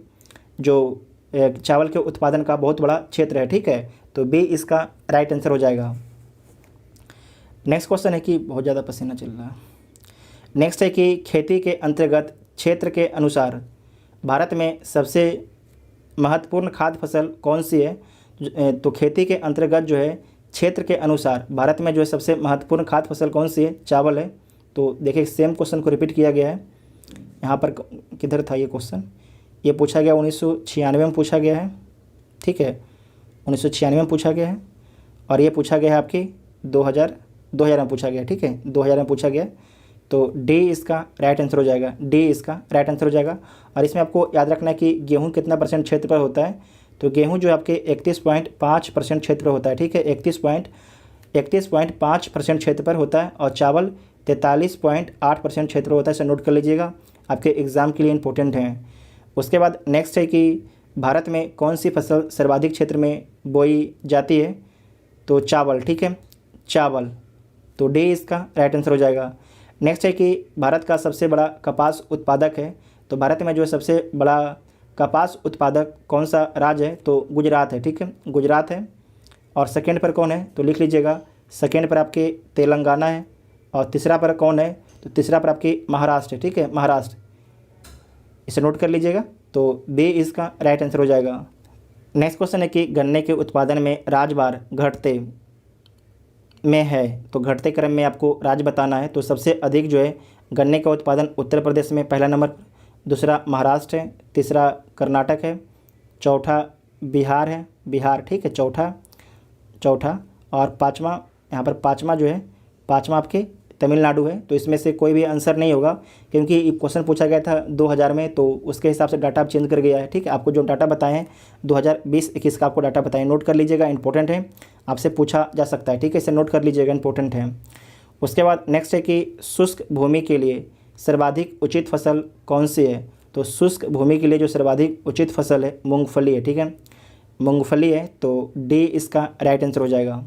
जो चावल के उत्पादन का बहुत बड़ा क्षेत्र है, ठीक है, तो बी इसका राइट आंसर हो जाएगा। नेक्स्ट क्वेश्चन है कि बहुत ज़्यादा पसीना चल रहा है। नेक्स्ट है कि खेती के अंतर्गत क्षेत्र के अनुसार भारत में सबसे महत्वपूर्ण खाद्य फसल कौन सी है, तो खेती के अंतर्गत जो है क्षेत्र के अनुसार भारत में जो है सबसे महत्वपूर्ण खाद्य फसल कौन सी है, चावल है। तो देखिए सेम क्वेश्चन को रिपीट किया गया है, यहाँ पर किधर था ये क्वेश्चन, ये पूछा गया 1996 में पूछा गया है, ठीक है, 1996 में पूछा गया है, और ये पूछा गया है आपकी 2000 में पूछा गया, ठीक है, 2000 में पूछा गया, तो डी इसका राइट आंसर हो जाएगा, डी इसका राइट आंसर हो जाएगा। और इसमें आपको याद रखना है कि गेहूं कितना % क्षेत्र पर होता है, तो गेहूं जो आपके 31.5% क्षेत्र पर होता है, ठीक है, 31.5% क्षेत्र पर होता है, और चावल 43.8% क्षेत्र होता है, इसे नोट कर लीजिएगा, आपके एग्ज़ाम के लिए इंपॉर्टेंट हैं। उसके बाद नेक्स्ट है कि भारत में कौन सी फसल सर्वाधिक क्षेत्र में बोई जाती है, तो चावल, ठीक है, चावल, तो डी इसका राइट आंसर हो जाएगा। नेक्स्ट है कि भारत का सबसे बड़ा कपास उत्पादक है, तो भारत में जो है सबसे बड़ा कपास उत्पादक कौन सा राज्य है, तो गुजरात है, ठीक है, गुजरात है। और सेकेंड पर कौन है, तो लिख लीजिएगा, सेकेंड पर आपके तेलंगाना है, और तीसरा पर कौन है, तो तीसरा पर आपकी महाराष्ट्र है, ठीक है, महाराष्ट्र, इसे नोट कर लीजिएगा, तो बी इसका राइट आंसर हो जाएगा। नेक्स्ट क्वेश्चन है कि गन्ने के उत्पादन में राज्यवार घटते में है, तो घटते क्रम में आपको राज्य बताना है। तो सबसे अधिक जो है गन्ने का उत्पादन उत्तर प्रदेश में पहला नंबर, दूसरा महाराष्ट्र है, तीसरा कर्नाटक है, चौथा बिहार है, बिहार, ठीक है, चौथा, और पाँचवा, यहाँ पर पाँचवा जो है, पाँचवा आपके तमिलनाडु है। तो इसमें से कोई भी आंसर नहीं होगा, क्योंकि ये क्वेश्चन पूछा गया था 2000 में, तो उसके हिसाब से डाटा चेंज कर गया है, ठीक है। आपको जो डाटा बताए हैं 2020-21 का आपको डाटा बताएं, नोट कर लीजिएगा, इंपॉर्टेंट है, आपसे पूछा जा सकता है, ठीक है, इसे नोट कर लीजिएगा, इंपॉर्टेंट है। उसके बाद नेक्स्ट है कि शुष्क भूमि के लिए सर्वाधिक उचित फसल कौन सी है, तो शुष्क भूमि के लिए जो सर्वाधिक उचित फसल है मूंगफली है, ठीक है, मूंगफली है, तो डी इसका राइट आंसर हो जाएगा।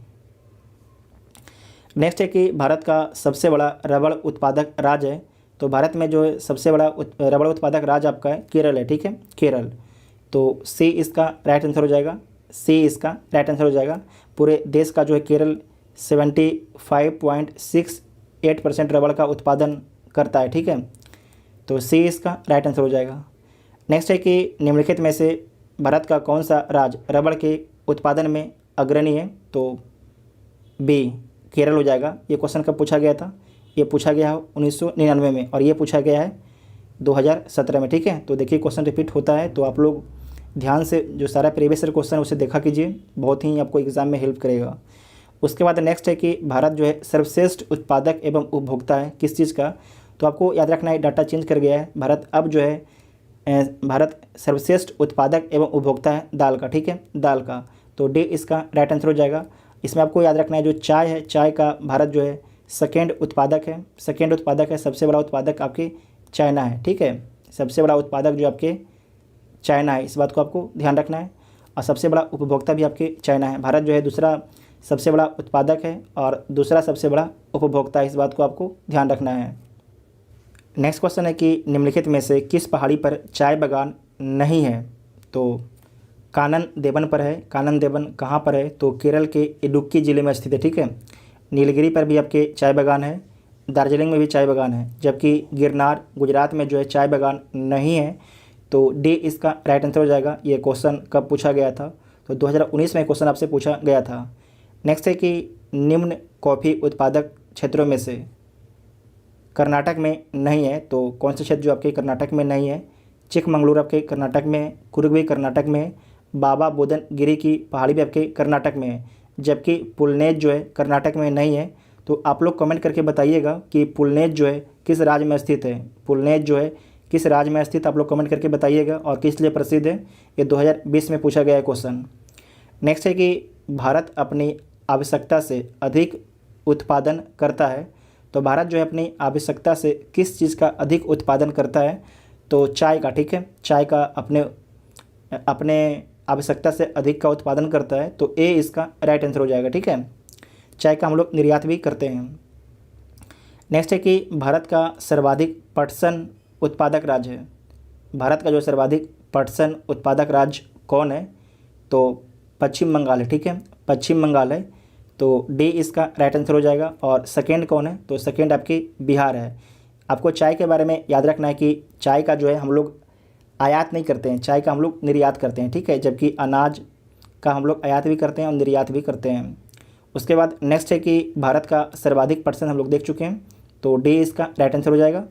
नेक्स्ट है कि भारत का सबसे बड़ा रबड़ उत्पादक राज्य है, तो भारत में जो है सबसे बड़ा रबड़ उत्पादक राज्य आपका है केरल है, ठीक है, केरल, तो सी इसका राइट आंसर हो जाएगा, सी इसका राइट आंसर हो जाएगा। पूरे देश का जो है केरल 75.68% रबड़ का उत्पादन करता है, ठीक है, तो सी इसका राइट आंसर हो जाएगा। नेक्स्ट है कि निम्नलिखित में से भारत का कौन सा राज्य रबड़ के उत्पादन में अग्रणी है, तो बी केरल हो जाएगा। ये क्वेश्चन कब पूछा गया था, ये पूछा गया है 1999 में, और ये पूछा गया है 2017 में, ठीक है। तो देखिए क्वेश्चन रिपीट होता है, तो आप लोग ध्यान से जो सारा प्रीवियस ईयर क्वेश्चन उसे देखा कीजिए, बहुत ही आपको एग्जाम में हेल्प करेगा। उसके बाद नेक्स्ट है कि भारत जो है सर्वश्रेष्ठ उत्पादक एवं उपभोक्ता है किस चीज़ का, तो आपको याद रखना है, डाटा चेंज कर गया है, भारत अब जो है भारत सर्वश्रेष्ठ उत्पादक एवं उपभोक्ता है दाल का, ठीक है, दाल का, तो डी इसका राइट आंसर हो जाएगा। इसमें आपको याद रखना है जो चाय है, चाय का भारत जो है सेकेंड उत्पादक है, सबसे बड़ा उत्पादक आपके चाइना है, ठीक है, सबसे बड़ा उत्पादक जो आपके चाइना है, इस बात को आपको ध्यान रखना है। और सबसे बड़ा उपभोक्ता भी आपके चाइना है। भारत जो है दूसरा सबसे बड़ा उत्पादक है और दूसरा सबसे बड़ा उपभोक्ता है। इस बात को आपको ध्यान रखना है। नेक्स्ट क्वेश्चन है कि निम्नलिखित में से किस पहाड़ी पर चाय बागान नहीं है? तो कानन देवन पर है। कानन देवन कहाँ पर है? तो केरल के इडुक्की ज़िले में स्थित है, ठीक है। नीलगिरी पर भी आपके चाय बागान है, दार्जिलिंग में भी चाय बागान है, जबकि गिरनार गुजरात में जो है चाय बागान नहीं है। तो डी इसका राइट आंसर हो जाएगा। ये क्वेश्चन कब पूछा गया था? तो 2019 में क्वेश्चन आपसे पूछा गया था। नेक्स्ट है कि निम्न कॉफ़ी उत्पादक क्षेत्रों में से कर्नाटक में नहीं है। तो कौन से क्षेत्र जो आपके कर्नाटक में नहीं है? चिकमंगलूर आपके कर्नाटक में है, कुर्ग भी कर्नाटक में है, बाबा बुदन गिरी की पहाड़ी भी आपके कर्नाटक में है, जबकि पुलनेज जो है कर्नाटक में नहीं है। तो आप लोग कमेंट करके बताइएगा कि पुलनेज जो है किस राज्य में स्थित है। पुलनेज जो है किस राज्य में स्थित, आप लोग कमेंट करके बताइएगा और किस लिए प्रसिद्ध है। ये 2020 में पूछा गया है क्वेश्चन। नेक्स्ट है कि भारत अपनी आवश्यकता से अधिक उत्पादन करता है। तो भारत जो है अपनी आवश्यकता से किस चीज़ का अधिक उत्पादन करता है? तो चाय का, ठीक है। चाय का अपने आवश्यकता से अधिक का उत्पादन करता है। तो ए इसका राइट आंसर हो जाएगा, ठीक है। चाय का हम लोग निर्यात भी करते हैं। नेक्स्ट है कि भारत का सर्वाधिक पटसन उत्पादक राज्य है। भारत का जो सर्वाधिक पटसन उत्पादक राज्य कौन है? तो पश्चिम बंगाल है, ठीक है। पश्चिम बंगाल है। तो डी इसका राइट आंसर हो जाएगा। और सेकेंड कौन है? तो सेकेंड आपकी बिहार है। आपको चाय के बारे में याद रखना है कि चाय का जो है हम लोग आयात नहीं करते हैं, चाय का हम लोग निर्यात करते हैं, ठीक है। जबकि अनाज का हम लोग आयात भी करते हैं और निर्यात भी करते हैं। उसके बाद नेक्स्ट है कि भारत का सर्वाधिक परसेंट हम लोग देख चुके हैं। तो डी इसका राइट आंसर हो जाएगा।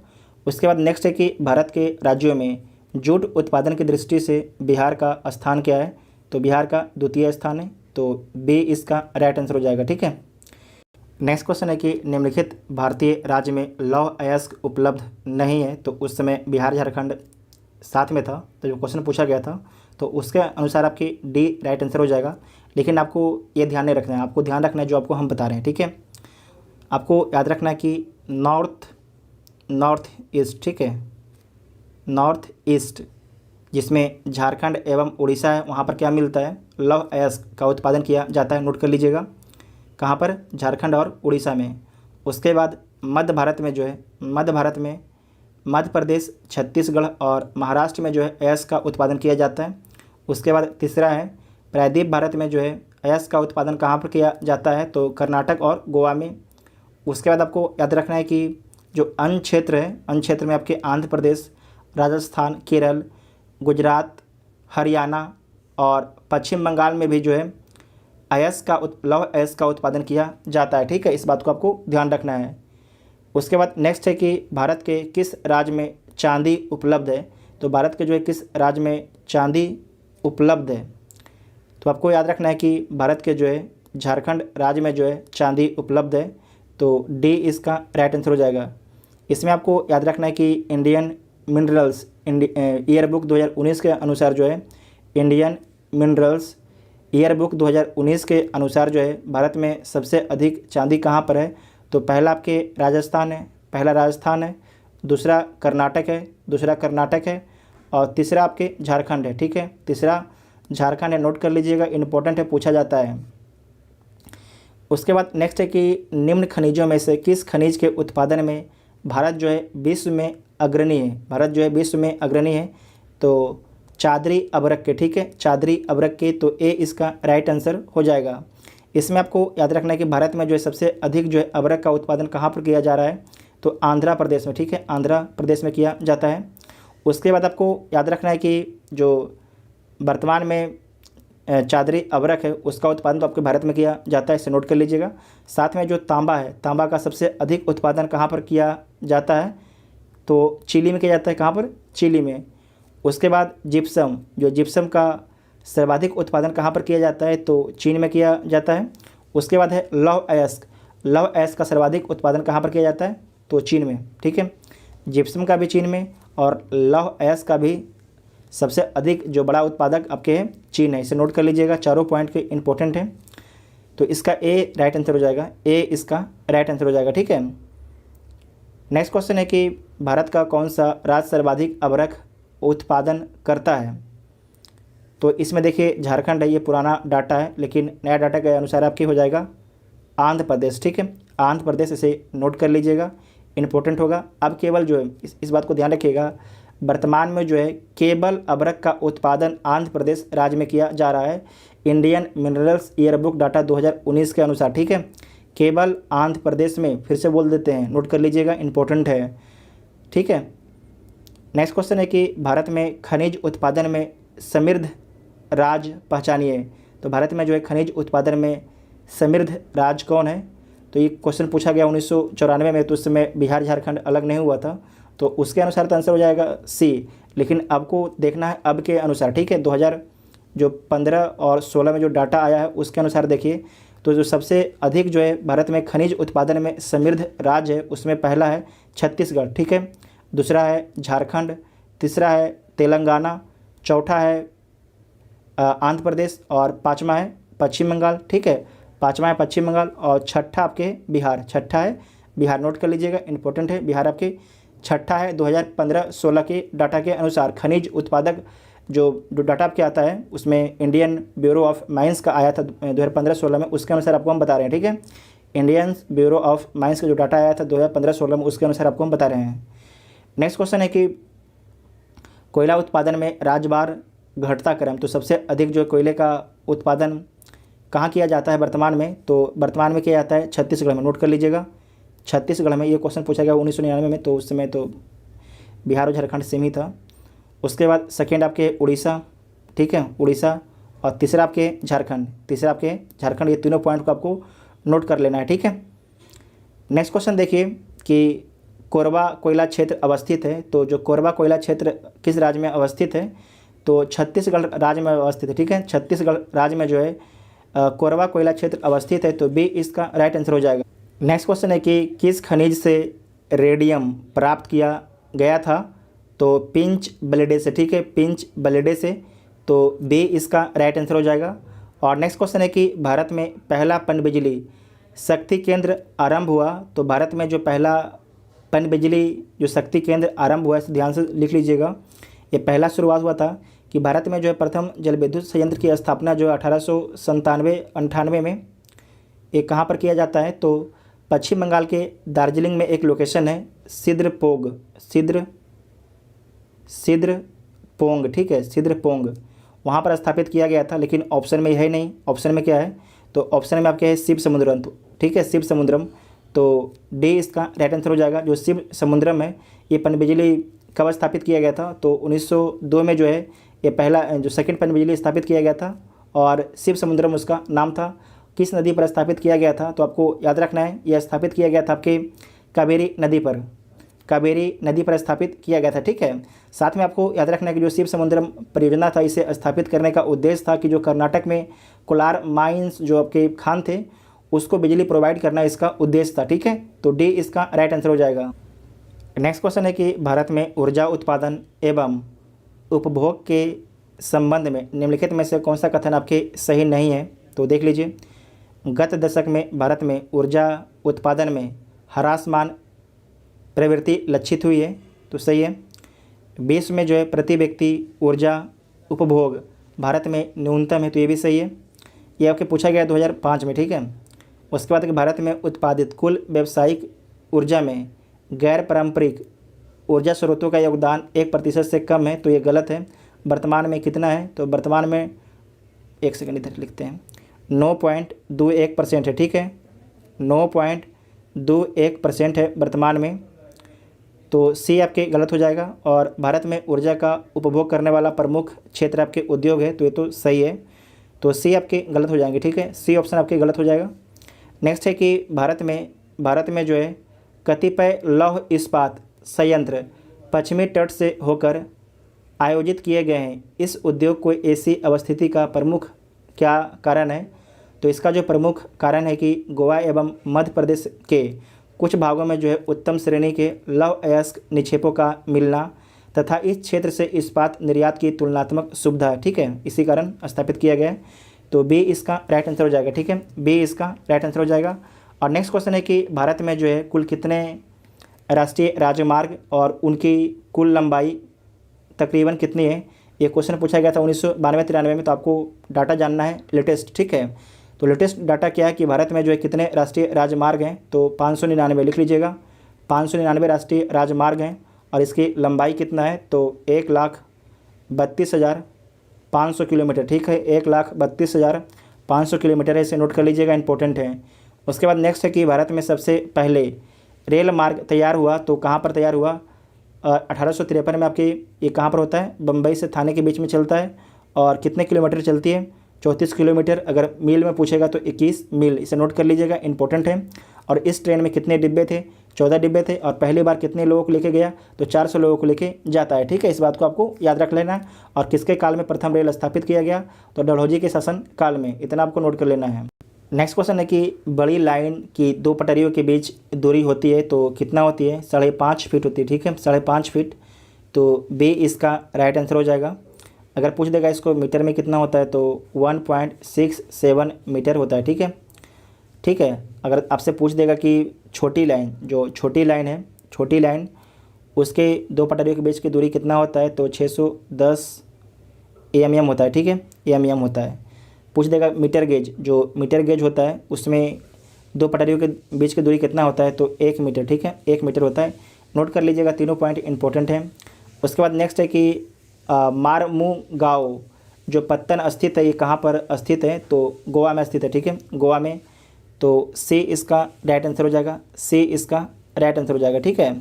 उसके बाद नेक्स्ट है कि भारत के राज्यों में जूट उत्पादन की दृष्टि से बिहार का स्थान क्या है? तो बिहार का द्वितीय स्थान है। तो बी इसका राइट आंसर हो जाएगा, ठीक है। नेक्स्ट क्वेश्चन है कि निम्नलिखित भारतीय राज्य में लौह अयस्क उपलब्ध नहीं है। तो उस समय बिहार झारखंड साथ में था, तो जो क्वेश्चन पूछा गया था तो उसके अनुसार आपकी डी राइट आंसर हो जाएगा। लेकिन आपको ये ध्यान नहीं रखना है, आपको ध्यान रखना है जो आपको हम बता रहे हैं, ठीक है। आपको याद रखना है कि नॉर्थ ईस्ट, ठीक है, नॉर्थ ईस्ट जिसमें झारखंड एवं उड़ीसा है, वहाँ पर क्या मिलता है? लौह अयस्क का उत्पादन किया जाता है। नोट कर लीजिएगा, कहाँ पर? झारखंड और उड़ीसा में। उसके बाद मध्य भारत में जो है, मध्य भारत में मध्य प्रदेश, छत्तीसगढ़ और महाराष्ट्र में जो है अयस्क का उत्पादन किया जाता है। उसके बाद तीसरा है प्रायद्वीप भारत में जो है अयस्क का उत्पादन कहाँ पर किया जाता है? तो कर्नाटक और गोवा में। उसके बाद आपको याद रखना है कि जो अन्य क्षेत्र है, अन्य क्षेत्र में आपके आंध्र प्रदेश, राजस्थान, केरल, गुजरात, हरियाणा और पश्चिम बंगाल में भी जो है लौह अयस्क का उत्पादन किया जाता है, ठीक है। इस बात को आपको ध्यान रखना है। उसके बाद नेक्स्ट है कि भारत के किस राज्य में चांदी उपलब्ध है? तो भारत के जो है किस राज्य में चांदी उपलब्ध है? तो आपको याद रखना है कि भारत के जो है झारखंड राज्य में जो है चांदी उपलब्ध है। तो डी इसका राइट आंसर हो जाएगा। इसमें आपको याद रखना है कि इंडियन मिनरल्स ईयर बुक 2019 के अनुसार जो है, इंडियन मिनरल्स ईयर बुक 2019 के अनुसार जो है भारत में सबसे अधिक चांदी कहाँ पर है? तो पहला आपके राजस्थान है, पहला राजस्थान है, दूसरा कर्नाटक है और तीसरा आपके झारखंड है, ठीक है। तीसरा झारखंड है, नोट कर लीजिएगा, इम्पोर्टेंट है, पूछा जाता है। उसके बाद नेक्स्ट है कि निम्न खनिजों में से किस खनिज के उत्पादन में भारत जो है विश्व में अग्रणी है? भारत जो है विश्व में अग्रणी है। तो चादरी अबरक के, ठीक है, चादरी अबरक के। तो ए इसका राइट आंसर हो जाएगा। इसमें आपको याद रखना है कि भारत में जो है सबसे अधिक जो है अबरक का उत्पादन कहाँ पर किया जा रहा है? तो आंध्र प्रदेश में, ठीक है, आंध्र प्रदेश में किया जाता है। उसके बाद आपको याद रखना है कि जो वर्तमान में चादरी अबरक है उसका उत्पादन तो आपके भारत में किया जाता है, इसे नोट कर लीजिएगा। साथ में जो तांबा है, तांबा का सबसे अधिक उत्पादन कहाँ पर किया जाता है? तो चिली में किया जाता है। कहाँ पर? चिली में। उसके बाद जिप्सम, जो जिप्सम का सर्वाधिक उत्पादन कहाँ पर किया जाता है? तो चीन में किया जाता है। उसके बाद है लौह अयस्क, लौह अयस्क का सर्वाधिक उत्पादन कहाँ पर किया जाता है? तो चीन में, ठीक है। जिप्सम का भी चीन में और लौह अयस्क का भी सबसे अधिक जो बड़ा उत्पादक आपके है चीन है, इसे नोट कर लीजिएगा, चारों पॉइंट के इंपॉर्टेंट है। तो इसका ए राइट आंसर हो जाएगा, ए इसका राइट आंसर हो जाएगा, ठीक है। नेक्स्ट क्वेश्चन है कि भारत का कौन सा राज्य सर्वाधिक अबरक उत्पादन करता है? तो इसमें देखिए झारखंड है, ये पुराना डाटा है, लेकिन नया डाटा के अनुसार आपकी हो जाएगा आंध्र प्रदेश। ठीक है, आंध्र प्रदेश, इसे नोट कर लीजिएगा, इंपॉर्टेंट होगा। अब केवल जो है इस बात को ध्यान रखिएगा, वर्तमान में जो है केवल अबरक का उत्पादन आंध्र प्रदेश राज्य में किया जा रहा है, इंडियन मिनरल्स ईयरबुक डाटा 2019 के अनुसार। ठीक है, केवल आंध्र प्रदेश में, फिर से बोल देते हैं, नोट कर लीजिएगा, इंपॉर्टेंट है। ठीक है, नेक्स्ट क्वेश्चन है कि भारत में खनिज उत्पादन में समृद्ध राज्य पहचानिए। तो भारत में जो है खनिज उत्पादन में समृद्ध राज्य कौन है? तो ये क्वेश्चन पूछा गया 1994 में, तो उस समय बिहार झारखंड अलग नहीं हुआ था, तो उसके अनुसार तो आंसर हो जाएगा सी। लेकिन आपको देखना है अब के अनुसार। ठीक है, 2015 और 16 में जो डाटा आया है उसके अनुसार देखिए, तो जो सबसे अधिक जो है भारत में खनिज उत्पादन में समृद्ध राज्य है, उसमें पहला है छत्तीसगढ़। ठीक है, दूसरा है झारखंड, तीसरा है तेलंगाना, चौथा है आंध्र प्रदेश, और पाँचवा है पश्चिम बंगाल। ठीक है, पाँचवा है पश्चिम बंगाल, और छठा आपके बिहार, छठा है बिहार। नोट कर लीजिएगा, इंपॉर्टेंट है, बिहार आपके छठा है 2015-16 के डाटा के अनुसार। खनिज उत्पादक जो डाटा आपके आता है उसमें इंडियन ब्यूरो ऑफ माइंस का आया था 2015-16 में, उसके अनुसार आपको हम बता रहे हैं। ठीक है, इंडियन ब्यूरो ऑफ माइंस का जो डाटा आया था 2015-16 में, उसके अनुसार आपको हम बता रहे हैं। नेक्स्ट क्वेश्चन है कि कोयला उत्पादन में राज्यवार घटता क्रम। तो सबसे अधिक जो कोयले का उत्पादन कहाँ किया जाता है वर्तमान में? तो वर्तमान में किया जाता है छत्तीसगढ़ में। नोट कर लीजिएगा, छत्तीसगढ़ में। ये क्वेश्चन पूछा गया 1999 में, तो उस समय तो बिहार और झारखंड सेम ही था। उसके बाद सेकेंड आपके उड़ीसा। ठीक है, उड़ीसा, और तीसरा आपके झारखंड, तीसरा आपके झारखंड। ये तीनों पॉइंट को आपको नोट कर लेना है। ठीक है, नेक्स्ट क्वेश्चन देखिए कि कोरबा कोयला क्षेत्र अवस्थित है। तो जो कोरबा कोयला क्षेत्र किस राज्य में अवस्थित है? तो छत्तीसगढ़ राज्य में अवस्थित है। ठीक है, छत्तीसगढ़ राज्य में जो है कोरबा कोयला क्षेत्र अवस्थित है, तो बी इसका राइट आंसर हो जाएगा। नेक्स्ट क्वेश्चन है कि किस खनिज से रेडियम प्राप्त किया गया था? तो पिंच ब्लेडे से। ठीक है, पिंच ब्लेडे से, तो बी इसका राइट आंसर हो जाएगा। और नेक्स्ट क्वेश्चन है कि भारत में पहला पनबिजली शक्ति केंद्र आरंभ हुआ। तो भारत में जो पहला पनबिजली जो शक्ति केंद्र आरंभ हुआ, इसे ध्यान से लिख लीजिएगा। ये पहला शुरुआत हुआ था कि भारत में जो है प्रथम जल विद्युत संयंत्र की स्थापना जो 1897-98 में एक कहाँ पर किया जाता है? तो पश्चिम बंगाल के दार्जिलिंग में एक लोकेशन है सिद्रपोंग। ठीक है, सिद्रपोंग, वहाँ पर स्थापित किया गया था। लेकिन ऑप्शन में है नहीं, ऑप्शन में क्या है? तो ऑप्शन में आपके है शिव समुद्रम। ठीक है, शिव समुद्रम, तो डी इसका राइट आंसर हो जाएगा। जो शिव समुद्रम है, ये पनबिजली कब स्थापित किया गया था? तो 1902 में जो है ये पहला जो सेकंड पनबिजली स्थापित किया गया था, और शिव समुद्रम उसका नाम था। किस नदी पर स्थापित किया गया था? तो आपको याद रखना है, यह स्थापित किया गया था आपके कावेरी नदी पर, कावेरी नदी पर स्थापित किया गया था। ठीक है, साथ में आपको याद रखना है कि जो शिव समुद्रम परियोजना था, इसे स्थापित करने का उद्देश्य था कि जो कर्नाटक में कोलार माइंस जो आपके खान थे, उसको बिजली प्रोवाइड करना इसका उद्देश्य था। ठीक है, तो डी इसका राइट आंसर हो जाएगा। नेक्स्ट क्वेश्चन है कि भारत में ऊर्जा उत्पादन एवं उपभोग के संबंध में निम्नलिखित में से कौन सा कथन आपके सही नहीं है? तो देख लीजिए, गत दशक में भारत में ऊर्जा उत्पादन में ह्रासमान प्रवृत्ति लक्षित हुई है, तो सही है। विश्व में जो है प्रति व्यक्ति ऊर्जा उपभोग भारत में न्यूनतम है, तो ये भी सही है। ये आपके पूछा गया 2005 में। ठीक है, उसके बाद कि भारत में उत्पादित कुल व्यावसायिक ऊर्जा में गैर पारंपरिक ऊर्जा स्रोतों का योगदान 1% से कम है, तो ये गलत है। वर्तमान में कितना है? तो वर्तमान में, एक सेकंड इधर लिखते हैं, 9.21% है। ठीक है, 9.21% है वर्तमान में, तो सी आपके गलत हो जाएगा। और भारत में ऊर्जा का उपभोग करने वाला प्रमुख क्षेत्र आपके उद्योग है, तो ये तो सही है, तो सी आपके गलत हो जाएंगे। ठीक है, सी ऑप्शन आपके गलत हो जाएगा। नेक्स्ट है कि भारत में जो है कतिपय लौह इस्पात संयंत्र पश्चिमी तट से होकर आयोजित किए गए हैं। इस उद्योग को ऐसी अवस्थिति का प्रमुख क्या कारण है? तो इसका जो प्रमुख कारण है कि गोवा एवं मध्य प्रदेश के कुछ भागों में जो है उत्तम श्रेणी के लौह अयस्क निक्षेपों का मिलना तथा इस क्षेत्र से इस्पात निर्यात की तुलनात्मक सुविधा है। ठीक है, इसी कारण स्थापित किया गया है, तो बी इसका राइट आंसर हो जाएगा। ठीक है, बी इसका राइट आंसर हो जाएगा। और नेक्स्ट क्वेश्चन है कि भारत में जो है कुल कितने राष्ट्रीय राजमार्ग और उनकी कुल लंबाई तकरीबन कितनी है? ये क्वेश्चन पूछा गया था 1992-93 में, तो आपको डाटा जानना है लेटेस्ट, ठीक है। तो लेटेस्ट डाटा क्या है कि भारत में जो है कितने राष्ट्रीय राजमार्ग हैं, तो 599 लिख लीजिएगा। 599 राष्ट्रीय राजमार्ग हैं और इसकी लंबाई कितना है, तो 1,32,500 किलोमीटर, ठीक है। 1,32,500 किलोमीटर है, इसे नोट कर लीजिएगा, इंपॉर्टेंट है। उसके बाद नेक्स्ट है कि भारत में सबसे पहले रेल मार्ग तैयार हुआ तो कहाँ पर तैयार हुआ। 1853 में आपकी ये कहाँ पर होता है, बम्बई से थाने के बीच में चलता है और कितने किलोमीटर चलती है, 34 किलोमीटर। अगर मील में पूछेगा तो 21 मील, इसे नोट कर लीजिएगा, इंपॉर्टेंट है। और इस ट्रेन में कितने डिब्बे थे, 14 डिब्बे थे। और पहली बार कितने लोगों को लेके गया, तो 400 लोगों को लेके जाता है, ठीक है। इस बात को आपको याद रख लेना है। और किसके काल में प्रथम रेल स्थापित किया गया, तो डलहौजी के शासन काल में, इतना आपको नोट कर लेना है। नेक्स्ट क्वेश्चन है कि बड़ी लाइन की दो पटरियों के बीच दूरी होती है तो कितना होती है, 5.5 फीट होती है, ठीक है, 5.5 फीट। तो बी इसका राइट आंसर हो जाएगा। अगर पूछ देगा इसको मीटर में कितना होता है, तो 1.67 मीटर होता है, ठीक है, ठीक है। अगर आपसे पूछ देगा कि छोटी लाइन, जो छोटी लाइन है, छोटी लाइन उसके दो पटरियों के बीच की दूरी कितना होता है, तो 610 एम होता है, ठीक है, एम होता है। पूछ देगा मीटर गेज, जो मीटर गेज होता है उसमें दो पटरियों के बीच की दूरी कितना होता है, तो 1 मीटर, ठीक है, 1 मीटर होता है। नोट कर लीजिएगा, तीनों पॉइंट इंपॉर्टेंट हैं। उसके बाद नेक्स्ट है कि मारमुगाओ जो पत्तन स्थित है, ये कहाँ पर स्थित है, तो गोवा में स्थित है, ठीक है, गोवा में। तो सी इसका राइट आंसर हो जाएगा, सी इसका राइट आंसर हो जाएगा, ठीक है।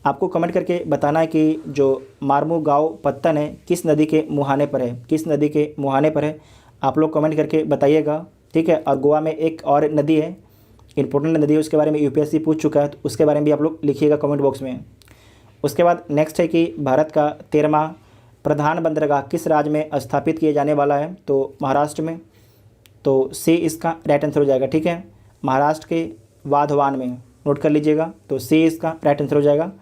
आपको कमेंट करके बताना है कि जो मारमुगाओ पत्तन है किस नदी के मुहाने पर है, किस नदी के मुहाने पर है, आप लोग कमेंट करके बताइएगा, ठीक है। और गोवा में एक और नदी है, इंपॉर्टेंट नदी है, उसके बारे में यूपीएससी पूछ चुका है, तो उसके बारे में भी आप लोग लिखिएगा कमेंट बॉक्स में। उसके बाद नेक्स्ट है कि भारत का 13वां प्रधान बंदरगाह किस राज्य में स्थापित किए जाने वाला है, तो महाराष्ट्र में। तो सी इसका राइट आंसर हो जाएगा, ठीक है, महाराष्ट्र के वाधवान में, नोट कर लीजिएगा। तो सी इसका राइट आंसर हो जाएगा।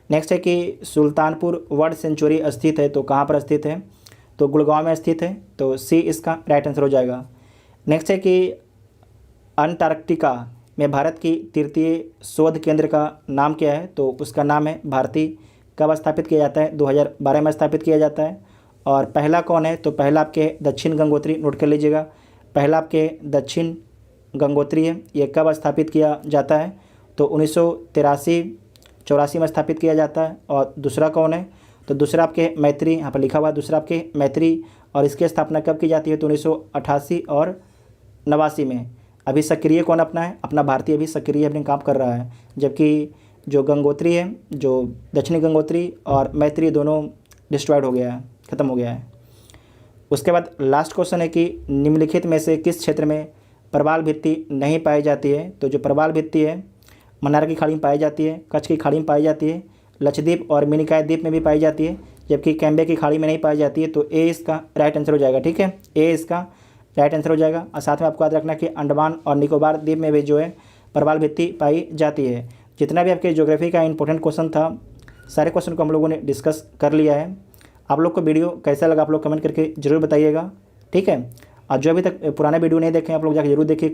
नेक्स्ट है कि सुल्तानपुर वर्ल्ड सेंचुरी स्थित है तो कहाँ पर स्थित है, तो गुड़गांव में स्थित है। तो सी इसका राइट आंसर हो जाएगा। नेक्स्ट है कि अंटार्कटिका में भारत की तृतीय शोध केंद्र का नाम क्या है, तो उसका नाम है भारती। कब स्थापित किया जाता है, 2012 में स्थापित किया जाता है। और पहला कौन है, तो पहला आपके दक्षिण गंगोत्री, नोट कर लीजिएगा, पहला आपके दक्षिण गंगोत्री है। ये कब स्थापित किया जाता है, तो 1983-84 में स्थापित किया जाता है। और दूसरा कौन है, तो दूसरा आपके मैत्री, यहाँ पर लिखा हुआ है दूसरा आपके मैत्री। और इसकी स्थापना कब की जाती है, तो 1988 और 89 में। अभी सक्रिय कौन अपना है, अपना भारतीय अभी सक्रिय अपने काम कर रहा है। जबकि जो गंगोत्री है, जो दक्षिणी गंगोत्री और मैत्री दोनों डिस्ट्रॉयड हो गया है, ख़त्म हो गया है। उसके बाद लास्ट क्वेश्चन है कि निम्नलिखित में से किस क्षेत्र में प्रवाल भित्ति नहीं पाई जाती है, तो जो प्रवाल भित्ति है मन्नार की खाड़ी में पाई जाती है, कच्छ की खाड़ी में पाई जाती है, लक्षद्वीप और मिनिकॉय द्वीप में भी पाई जाती है, जबकि कैम्बे की खाड़ी में नहीं पाई जाती है। तो ए इसका राइट आंसर हो जाएगा, ठीक है, ए इसका राइट आंसर हो जाएगा। और साथ में आपको याद रखना कि अंडमान और निकोबार द्वीप में भी जो है प्रवाल भित्ति पाई जाती है। जितना भी आपके ज्योग्राफी का इंपॉर्टेंट क्वेश्चन था, सारे क्वेश्चन को हम लोगों ने डिस्कस कर लिया है। आप लोग को वीडियो कैसा लगा, आप लोग कमेंट करके ज़रूर बताइएगा, ठीक है। और जो अभी तक पुराना वीडियो नहीं देखें, आप लोग जाकर जरूर देखिए,